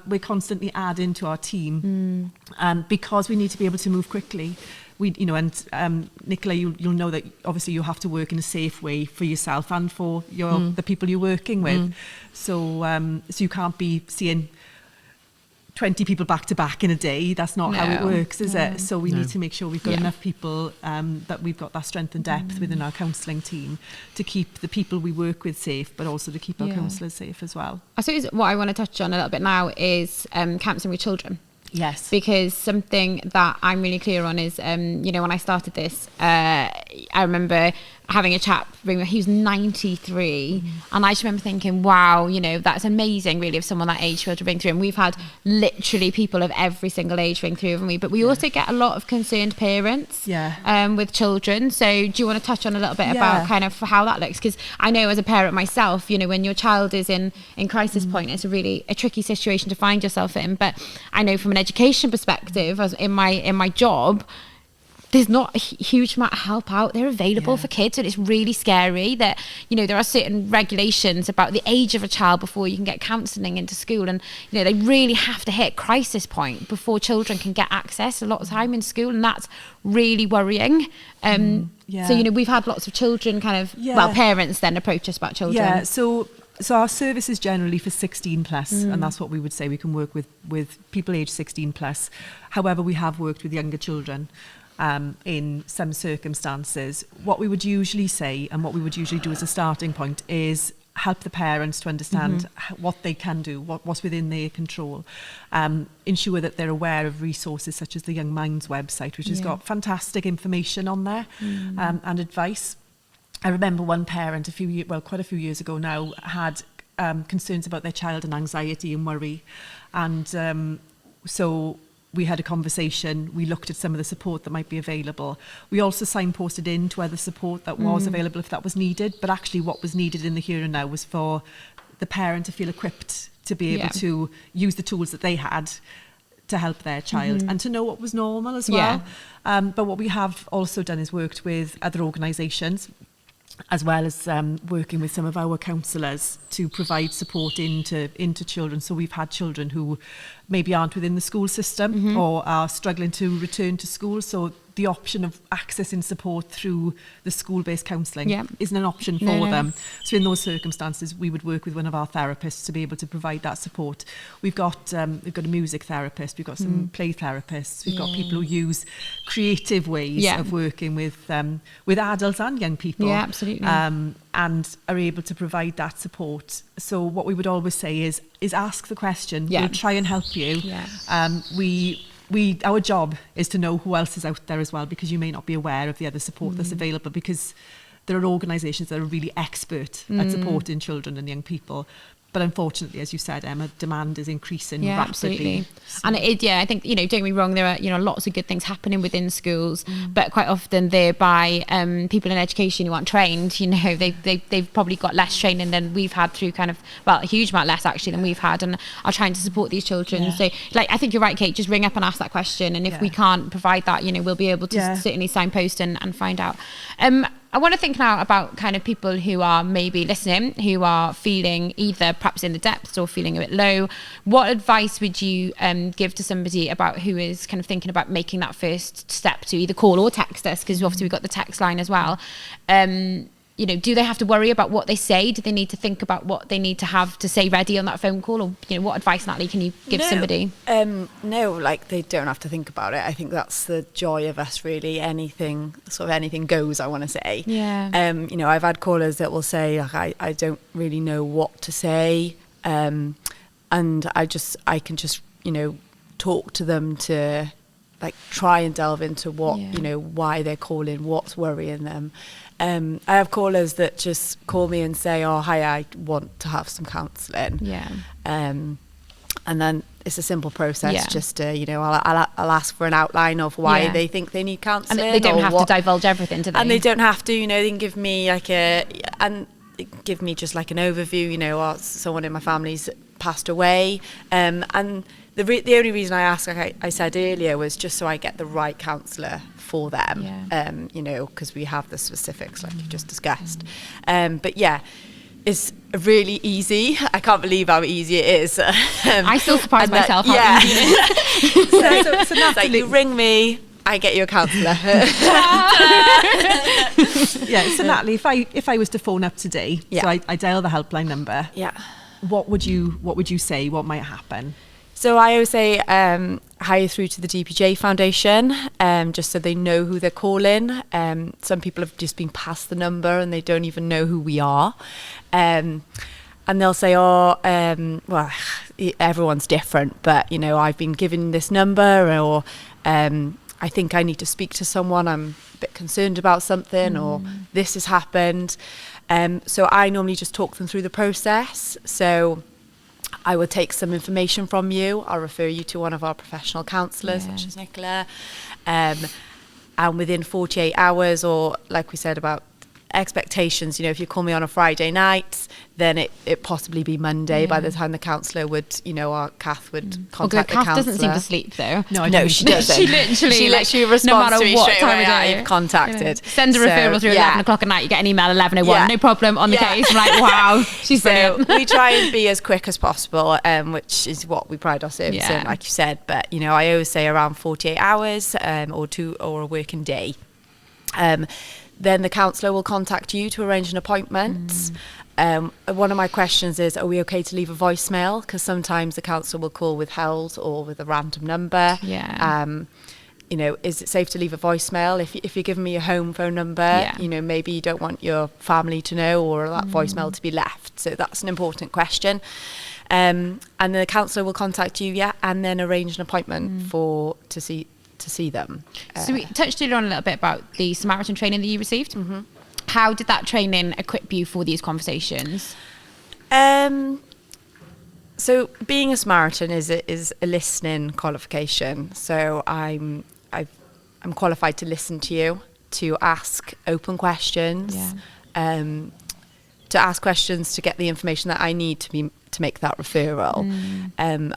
Speaker 5: We're constantly adding to our team, and because we need to be able to move quickly. Nicola, you'll know that obviously you have to work in a safe way for yourself and for the people you're working with. So you can't be seeing 20 people back to back in a day. That's not how it works, is it? So we need to make sure we've got enough people, that we've got that strength and depth within our counselling team to keep the people we work with safe, but also to keep our counsellors safe as well.
Speaker 1: I suppose what I want to touch on a little bit now is counselling with children.
Speaker 5: Yes.
Speaker 1: Because something that I'm really clear on is, you know, when I started this, I remember having a chap ring me, he was 93, and I just remember thinking, wow, you know, that's amazing really of someone that age to be able to ring through. And we've had literally people of every single age ring through, haven't we? But we also get a lot of concerned parents with children. So do you want to touch on a little bit about kind of how that looks? Because I know as a parent myself, you know, when your child is in crisis point, it's a tricky situation to find yourself in. But I know from an education perspective, as in my job, there's not a huge amount of help out there available for kids, and it's really scary that, you know, there are certain regulations about the age of a child before you can get counselling into school, and, you know, they really have to hit crisis point before children can get access a lot of time in school, and that's really worrying. So, you know, we've had lots of children kind of, well, parents then approach us about children.
Speaker 5: Yeah, so our service is generally for 16 plus, and that's what we would say. We can work with people aged 16 plus. However, we have worked with younger children in some circumstances. What we would usually say, and what we would usually do as a starting point, is help the parents to understand what they can do, what's within their control. Ensure that they're aware of resources such as the Young Minds website, which has got fantastic information on there and advice. I remember one parent quite a few years ago now had concerns about their child and anxiety and worry, and so we had a conversation. We looked at some of the support that might be available. We also signposted into other support that was available if that was needed, but actually what was needed in the here and now was for the parent to feel equipped to be able to use the tools that they had to help their child and to know what was normal as well. But what we have also done is worked with other organisations, as well as working with some of our counsellors to provide support into children. So we've had children who maybe aren't within the school system or are struggling to return to school. So the option of accessing support through the school-based counselling isn't an option for them. So in those circumstances, we would work with one of our therapists to be able to provide that support. We've got a music therapist, we've got some play therapists, we've got people who use creative ways of working with adults and young people.
Speaker 1: Yeah, absolutely.
Speaker 5: And are able to provide that support. So what we would always say is ask the question. We'll try and help you. Our job is to know who else is out there as well, because you may not be aware of the other support that's available, because there are organisations that are really expert at supporting children and young people. But unfortunately, as you said, Emma, demand is increasing rapidly.
Speaker 1: Absolutely.
Speaker 5: So.
Speaker 1: And I think, you know, don't get me wrong, there are, you know, lots of good things happening within schools, but quite often they're by people in education who aren't trained. You know, they've probably got less training than we've had through a huge amount less actually than we've had, and are trying to support these children. So, like, I think you're right, Kate, just ring up and ask that question. And if we can't provide that, you know, we'll be able to certainly signpost and find out. I want to think now about kind of people who are maybe listening, who are feeling either perhaps in the depths or feeling a bit low. What advice would you give to somebody about who is kind of thinking about making that first step to either call or text us? Because obviously we've got the text line as well. You know, do they have to worry about what they say? Do they need to think about what they need to have to say ready on that phone call? Or, you know, what advice, Natalie, can you give somebody?
Speaker 3: No, like, they don't have to think about it. I think that's the joy of us, really. Anything goes, I want to say.
Speaker 1: Yeah.
Speaker 3: You know, I've had callers that will say, like, I don't really know what to say. And I can just, you know, talk to them to, like, try and delve into what, you know, why they're calling, what's worrying them. I have callers that just call me and say, oh, hi, I want to have some counselling.
Speaker 1: Yeah.
Speaker 3: And then it's a simple process, just to, you know, I'll ask for an outline of why they think they need counselling.
Speaker 1: And they don't have to divulge everything, do they?
Speaker 3: And they don't have to, you know, they can give me give me just like an overview, you know, or someone in my family's passed away. And the only reason I asked, like I said earlier, was just so I get the right counsellor for them, you know, because we have the specifics like you just discussed. But it's really easy. I can't believe how easy it is.
Speaker 1: I still surprise myself how easy it is.
Speaker 3: So Natalie, like, you ring me, I get you a counsellor.
Speaker 5: So Natalie, if I was to phone up today, so I dial the helpline number. What would you say? What might happen?
Speaker 3: So I always say hire through to the DPJ Foundation, just so they know who they're calling. Some people have just been passed the number and they don't even know who we are. And they'll say, well, everyone's different, but, you know, I've been given this number, or I think I need to speak to someone, I'm a bit concerned about something, or this has happened. So I normally just talk them through the process. So I will take some information from you. I'll refer you to one of our professional counsellors, such as Nicola. And within 48 hours, or like we said about expectations, if you call me on a Friday night, then it possibly be Monday by the time the counsellor would, or Kath would contact the counsellor.
Speaker 1: Kath doesn't seem to sleep though.
Speaker 3: No, she doesn't.
Speaker 1: She literally
Speaker 3: responds
Speaker 1: no matter
Speaker 3: to me
Speaker 1: what
Speaker 3: straight
Speaker 1: time
Speaker 3: away.
Speaker 1: of day.
Speaker 3: I've contacted.
Speaker 1: Send a referral through 11 o'clock at night. You get an email 11:01. No problem, on the case. I'm like, wow, she's brilliant.
Speaker 3: We try and be as quick as possible, which is what we pride ourselves in, like you said. But I always say around 48 hours or a working day. Then the counsellor will contact you to arrange an appointment. One of my questions is, are we okay to leave a voicemail? Because sometimes the counsellor will call withheld or with a random number. Is it safe to leave a voicemail? If you're giving me your home phone number, maybe you don't want your family to know or that voicemail to be left. So that's an important question. And the counsellor will contact you, and then arrange an appointment to see them.
Speaker 1: So we touched earlier on a little bit about the Samaritan training that you received. How did that training equip you for these conversations?
Speaker 3: So being a Samaritan is a listening qualification. So I'm qualified to listen to you, to ask open questions, to ask questions to get the information that I need to make that referral.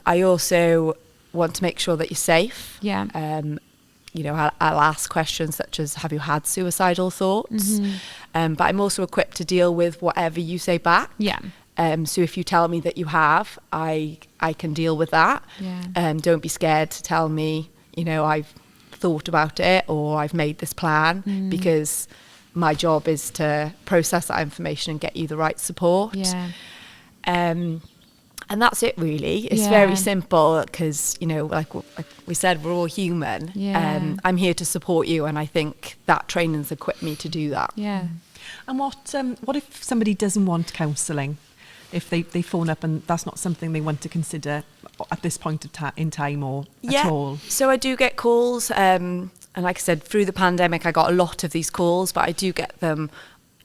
Speaker 3: I also want to make sure that you're safe. I'll ask questions such as, have you had suicidal thoughts? But I'm also equipped to deal with whatever you say back. So if you tell me that you have, I can deal with that. Don't be scared to tell me, I've thought about it or I've made this plan, because my job is to process that information and get you the right support. And that's it, really. It's very simple because, like we said, we're all human. I'm here to support you, and I think that training's equipped me to do that.
Speaker 5: And what if somebody doesn't want counselling? If they phone up and that's not something they want to consider at this point in time or at all?
Speaker 3: So I do get calls. And like I said, through the pandemic, I got a lot of these calls, but I do get them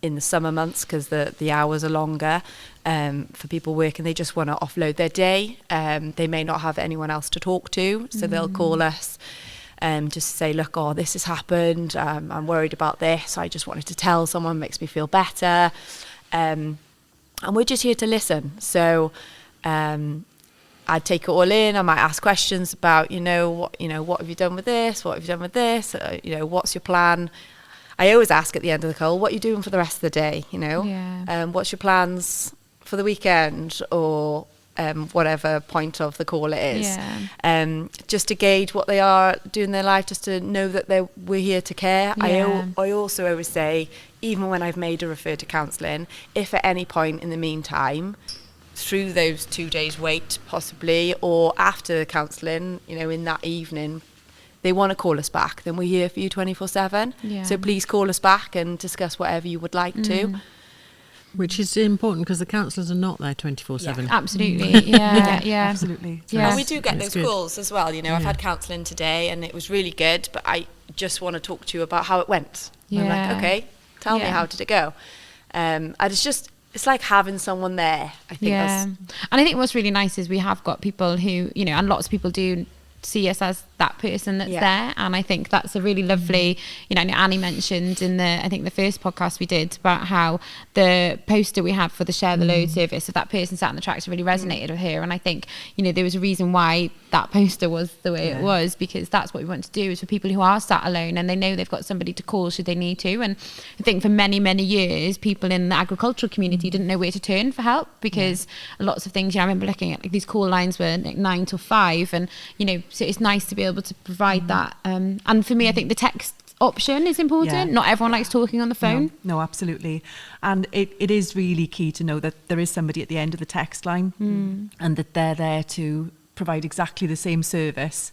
Speaker 3: in the summer months because the hours are longer for people working. They just want to offload their day. They may not have anyone else to talk to, so they'll call us just to say, look, this has happened. I'm worried about this. I just wanted to tell someone, makes me feel better. And we're just here to listen. So I'd take it all in. I might ask questions about, what have you done with this? What have you done with this? What's your plan? I always ask at the end of the call, what are you doing for the rest of the day? What's your plans for the weekend or whatever point of the call it is? Just to gauge what they are doing in their life, just to know that we're here to care. I also always say, even when I've made a refer to counselling, if at any point in the meantime, through those 2 days wait possibly, or after the counselling, in that evening, they want to call us back, then we're here for you 24/7. So please call us back and discuss whatever you would like to.
Speaker 4: Which is important because the counsellors are not there 24/7.
Speaker 1: Absolutely.
Speaker 5: Absolutely.
Speaker 3: And we do get those calls as well. I've had counselling today and it was really good, but I just want to talk to you about how it went. I'm like, okay, tell me, how did it go? And it's like having someone there. I think
Speaker 1: and I think what's really nice is we have got people who, and lots of people do see us as that person that's there, and I think that's a really lovely, Annie mentioned in the first podcast we did about how the poster we have for the Share the Load service of that person sat on the tracks really resonated with her, and I think there was a reason why that poster was the way it was, because that's what we want to do, is for people who are sat alone and they know they've got somebody to call should they need to. And I think for many years people in the agricultural community didn't know where to turn for help, because lots of things, I remember looking at these call lines were 9 till 5, and so it's nice to be able to provide that, and for me I think the text option is important. Not everyone likes talking on the phone.
Speaker 5: No, absolutely. And it is really key to know that there is somebody at the end of the text line and that they're there to provide exactly the same service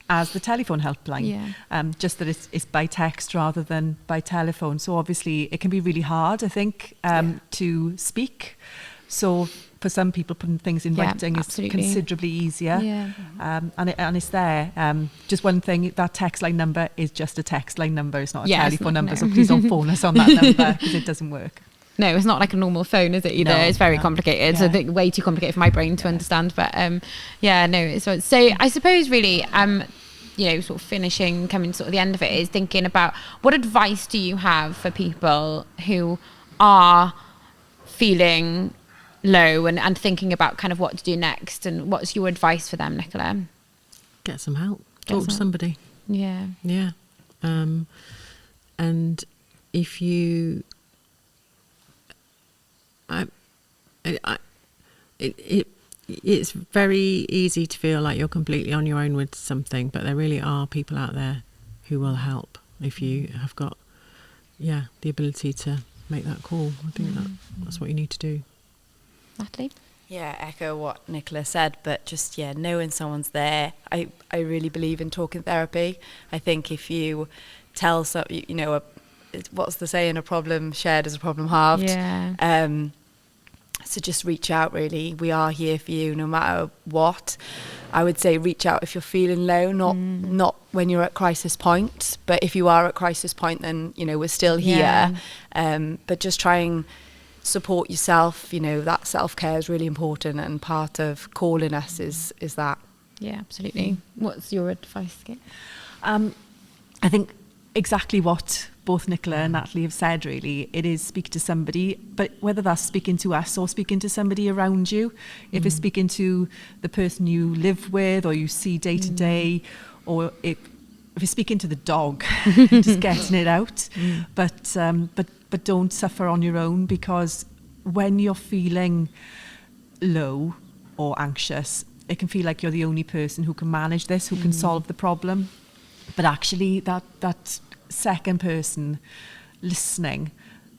Speaker 5: as the telephone helpline, just that it's by text rather than by telephone. So obviously it can be really hard, I think, to speak. So for some people, putting things in writing is considerably easier. And it's there. Just one thing, that text line number is just a text line number. It's not a telephone number, so please don't phone us on that number because it doesn't work.
Speaker 1: No, it's not like a normal phone, is it either? It's very complicated. So I think way too complicated for my brain to understand. But so I suppose really sort of coming sort of the end of it, is thinking about what advice do you have for people who are feeling low and thinking about kind of what to do next, and what's your advice for them, Nicola?
Speaker 4: Get some help. Talk to somebody.
Speaker 1: Yeah.
Speaker 4: And if you, it's very easy to feel like you're completely on your own with something, but there really are people out there who will help if you have got, the ability to make that call. I think that's what you need to do.
Speaker 1: Natalie?
Speaker 3: Yeah, echo what Nicola said, but just, knowing someone's there. I really believe in talking therapy. I think if you tell what's the saying, a problem shared is a problem halved.
Speaker 1: Yeah.
Speaker 3: So just reach out, really. We are here for you no matter what. I would say reach out if you're feeling low, not when you're at crisis point, but if you are at crisis point, then, we're still here. But just try and support yourself. That self-care is really important, and part of calling us is that.
Speaker 1: Yeah, absolutely. What's your advice, Kate?
Speaker 5: I think exactly what both Nicola and Natalie have said, really. It is speak to somebody, but whether that's speaking to us or speaking to somebody around you, if it's speaking to the person you live with or you see day to day, or if you're speaking to the dog, just getting it out. But don't suffer on your own, because when you're feeling low or anxious, it can feel like you're the only person who can manage this, who can solve the problem. But actually that second person listening,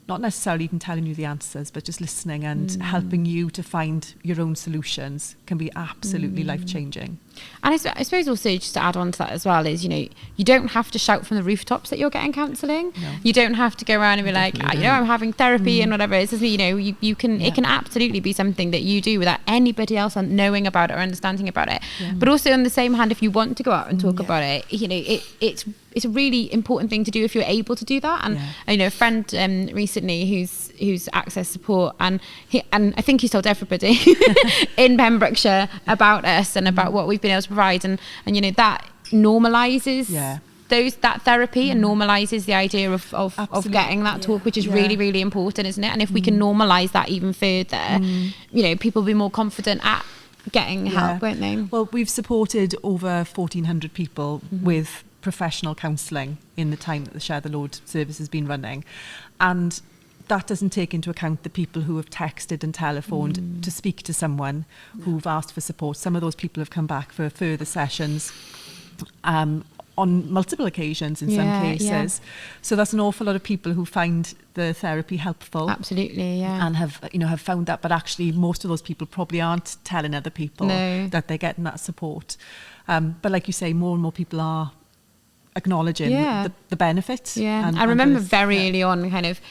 Speaker 5: not necessarily even telling you the answers, but just listening and helping you to find your own solutions, can be absolutely life-changing.
Speaker 1: And I suppose also, just to add on to that as well, is, you don't have to shout from the rooftops that you're getting counselling. No. You don't have to go around and be like, I'm having therapy and whatever. It's just, you can, it can absolutely be something that you do without anybody else knowing about it or understanding about it. Yeah. But also, on the same hand, if you want to go out and talk about it, it's a really important thing to do if you're able to do that. And I know a friend recently who's access support, and I think he's told everybody in Pembrokeshire about us and about what we've been able to provide, and that normalises that therapy and normalises the idea of getting that talk, which is really, really important, isn't it? And if we can normalise that even further, people will be more confident at getting help, won't they?
Speaker 5: Well, we've supported over 1,400 people with professional counselling in the time that the Share the Load service has been running, and that doesn't take into account the people who have texted and telephoned to speak to someone who've asked for support. Some of those people have come back for further sessions on multiple occasions in some cases. So that's an awful lot of people who find the therapy helpful.
Speaker 1: Absolutely, yeah.
Speaker 5: And have found that, but actually most of those people probably aren't telling other people that they're getting that support. But like you say, more and more people are acknowledging the benefits.
Speaker 1: Yeah, I remember very early on, kind of,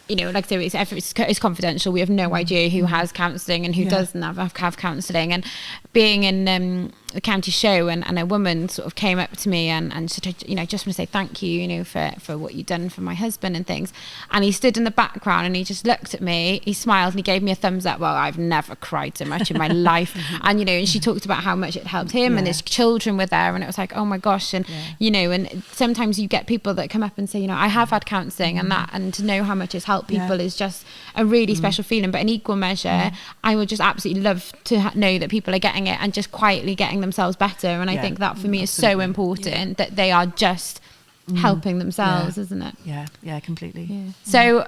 Speaker 1: like I say, it's confidential. We have no idea who has counselling and who doesn't have counselling. And being in the county show, and a woman sort of came up to me and said, I just want to say thank you, for what you've done for my husband and things. And he stood in the background and he just looked at me, he smiled and he gave me a thumbs up. Well, I've never cried so much in my life. And, and she talked about how much it helped him, and his children were there, and it was like, oh my gosh. And, and sometimes you get people that come up and say, I have had counselling, and to know how much it's helped people is just a really special feeling. But in equal measure, I would just absolutely love to know that people are getting it and just quietly getting themselves better. And I think that for me is so important, that they are just helping themselves, isn't it?
Speaker 5: Yeah, completely.
Speaker 1: So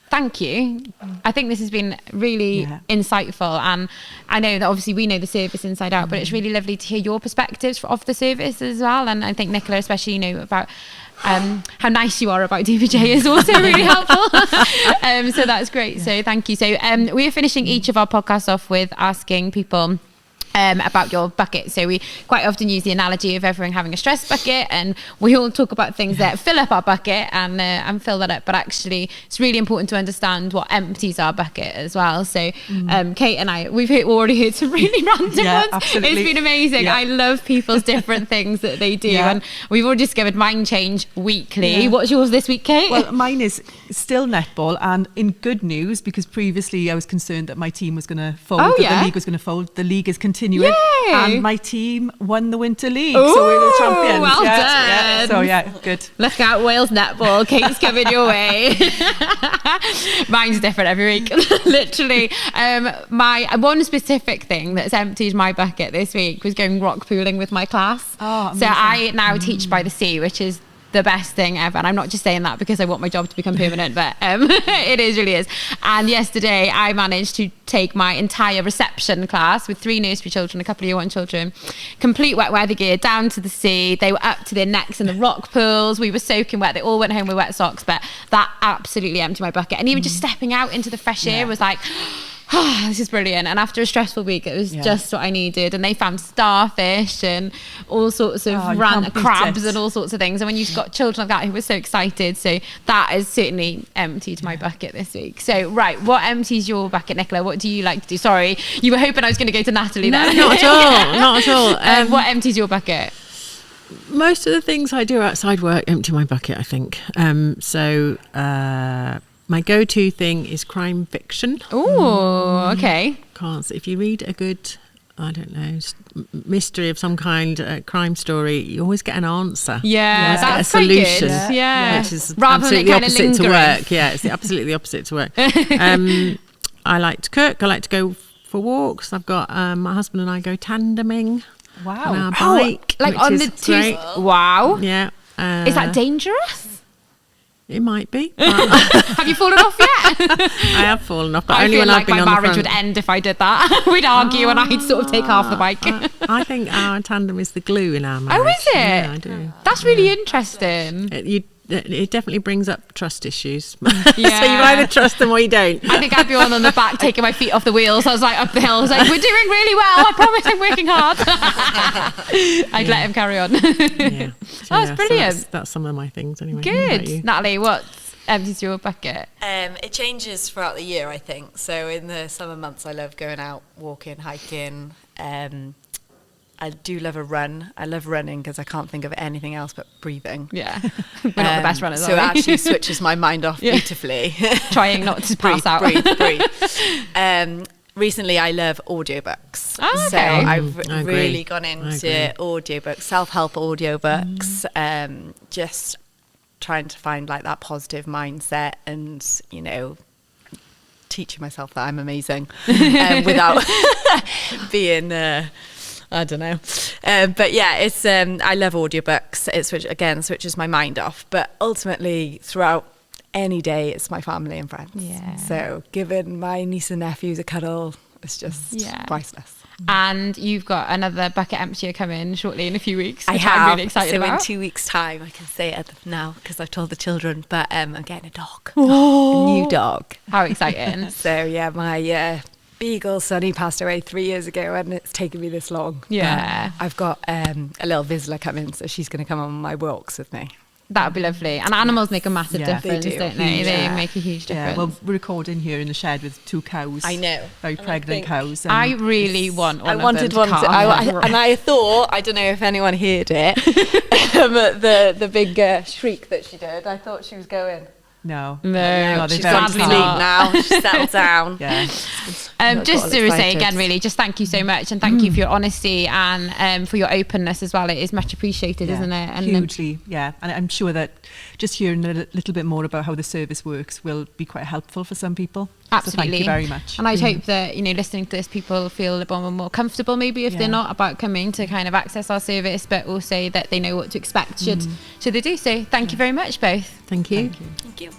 Speaker 1: thank you. I think this has been really insightful, and I know that obviously we know the service inside out, but it's really lovely to hear your perspectives of the service as well. And I think Nicola, especially, about how nice you are about DPJ is also really helpful. So that's great. So thank you. So we are finishing each of our podcasts off with asking people about your bucket. So we quite often use the analogy of everyone having a stress bucket, and we all talk about things that fill up our bucket and fill that up, but actually it's really important to understand what empties our bucket as well. So Kate and I, we've already heard some really random ones. Absolutely. It's been amazing. I love people's different things that they do, and we've already discovered mine change weekly. What's yours this week, Kate?
Speaker 5: Well, mine is still netball, and in good news, because previously I was concerned that my team was going to fold, the league was going to fold. The league is continuing continue it.
Speaker 1: Yay!
Speaker 5: And my team won the Winter League, so we're the champions.
Speaker 1: Well
Speaker 5: Yeah,
Speaker 1: done.
Speaker 5: so yeah, good.
Speaker 1: Look out, Wales netball. Kate's coming your way. Mine's different every week. Literally. My one specific thing that's emptied my bucket this week was going rock pooling with my class.
Speaker 5: Oh,
Speaker 1: so
Speaker 5: amazing.
Speaker 1: I now teach by the sea, which is the best thing ever. And I'm not just saying that because I want my job to become permanent, but it really is. And yesterday I managed to take my entire reception class with 3 nursery children, a couple of year 1 children, complete wet weather gear, down to the sea. They were up to their necks in the rock pools. We were soaking wet. They all went home with wet socks, but that absolutely emptied my bucket. And even just stepping out into the fresh air was like, oh, this is brilliant. And after a stressful week, it was just what I needed. And they found starfish and all sorts of crabs and all sorts of things. And when you've got children like that who were so excited, so that has certainly emptied my bucket this week. So right, what empties your bucket, Nicola? What do you like to do? Sorry, you were hoping I was going to go to Natalie then.
Speaker 4: Not at all, not at all.
Speaker 1: What empties your bucket?
Speaker 4: Most of the things I do outside work empty my bucket, I think. My go-to thing is crime fiction.
Speaker 1: Oh, okay.
Speaker 4: Because if you read a good, I don't know, mystery of some kind, crime story, you always get an answer.
Speaker 1: Yeah,
Speaker 4: get a
Speaker 1: that's quite
Speaker 4: solution,
Speaker 1: good. Yeah.
Speaker 4: which is
Speaker 1: Rather than
Speaker 4: absolutely
Speaker 1: it kind of
Speaker 4: opposite to
Speaker 1: lingering.
Speaker 4: work. Yeah, it's absolutely the opposite to work. I like to cook. I like to go for walks. I've got my husband and I go tandeming on our bike,
Speaker 1: like
Speaker 4: which
Speaker 1: on
Speaker 4: is
Speaker 1: the two.
Speaker 4: great.
Speaker 1: Wow.
Speaker 4: Yeah.
Speaker 1: Is that dangerous?
Speaker 4: It might be.
Speaker 1: Have you fallen off yet?
Speaker 4: I have fallen off, but
Speaker 1: I
Speaker 4: only
Speaker 1: feel
Speaker 4: when
Speaker 1: like
Speaker 4: I've been
Speaker 1: my
Speaker 4: on the
Speaker 1: marriage
Speaker 4: front.
Speaker 1: would end if I did that. We'd argue and I'd sort of take half the bike.
Speaker 4: I think our tandem is the glue in our marriage.
Speaker 1: Oh, is it?
Speaker 4: Yeah, I do.
Speaker 1: That's really interesting.
Speaker 4: It definitely brings up trust issues.
Speaker 1: Yeah.
Speaker 4: So you either trust them or you don't.
Speaker 1: I think I'd be on the back taking my feet off the wheels. I was like up the hill. I was like, we're doing really well. I promise I'm working hard. I'd let him carry on.
Speaker 4: Yeah. So,
Speaker 1: That's brilliant.
Speaker 4: So that's some of my things anyway. What about
Speaker 1: Good.
Speaker 4: you?
Speaker 1: Natalie, what empties your bucket?
Speaker 3: It changes throughout the year, I think. So in the summer months, I love going out, walking, hiking. I do love a run. I love running because I can't think of anything else but breathing.
Speaker 1: Yeah. We're not the best runners,
Speaker 3: so
Speaker 1: are
Speaker 3: it
Speaker 1: we?
Speaker 3: actually switches my mind off beautifully.
Speaker 1: Trying not to pass out.
Speaker 3: breathe. Recently, I love audiobooks.
Speaker 1: Oh,
Speaker 3: So
Speaker 1: okay.
Speaker 3: I've
Speaker 4: I agree.
Speaker 3: really gone into audiobooks, self-help audiobooks, just trying to find like that positive mindset and, you know, teaching myself that I'm amazing without being... I don't know. But yeah, it's I love audiobooks. It switches my mind off. But ultimately, throughout any day, it's my family and friends.
Speaker 1: Yeah.
Speaker 3: So giving my niece and nephews a cuddle is just priceless.
Speaker 1: And you've got another bucket emptier coming shortly in a few weeks.
Speaker 3: I
Speaker 1: which
Speaker 3: have.
Speaker 1: I'm really excited
Speaker 3: so
Speaker 1: about.
Speaker 3: in 2 weeks' time, I can say it now because I've told the children. But I'm getting a dog, a new dog.
Speaker 1: How exciting.
Speaker 3: So yeah, my beagle Sonny passed away 3 years ago, and it's taken me this long.
Speaker 1: Yeah.
Speaker 3: I've got a little Vizsla coming, so she's going to come on my walks with me.
Speaker 1: That would be lovely. And animals make a massive
Speaker 5: Yeah.
Speaker 1: difference,
Speaker 3: They do.
Speaker 1: don't they? They
Speaker 3: Yeah.
Speaker 1: make a huge
Speaker 5: Yeah,
Speaker 1: difference.
Speaker 5: well, we're recording here in the shed with 2 cows.
Speaker 3: I know.
Speaker 5: Very
Speaker 3: And I
Speaker 5: pregnant
Speaker 3: think-
Speaker 5: cows. And
Speaker 1: I really want one
Speaker 3: I wanted
Speaker 1: of them
Speaker 3: one,
Speaker 1: to
Speaker 3: to,
Speaker 1: calve.
Speaker 3: and I thought, I don't know if anyone heard it, the big shriek that she did. I thought she was going.
Speaker 5: No.
Speaker 1: No,
Speaker 5: they're
Speaker 3: She's
Speaker 5: very
Speaker 3: gone to sleep
Speaker 5: calm.
Speaker 3: now. She's settled down.
Speaker 5: Yeah.
Speaker 1: Just
Speaker 3: all
Speaker 1: to say
Speaker 3: excited.
Speaker 1: again, really, just thank you so much, and thank you for your honesty and for your openness as well. It is much appreciated,
Speaker 5: Yeah,
Speaker 1: isn't it? And
Speaker 5: hugely, yeah. And I'm sure that just hearing a little bit more about how the service works will be quite helpful for some people.
Speaker 1: Absolutely.
Speaker 5: So thank you very much.
Speaker 1: And I'd hope that, listening to this, people feel a little more comfortable maybe if they're not about coming to kind of access our service, but also that they know what to expect should they do so. Thank you very much, both.
Speaker 4: Thank you.
Speaker 3: Thank you.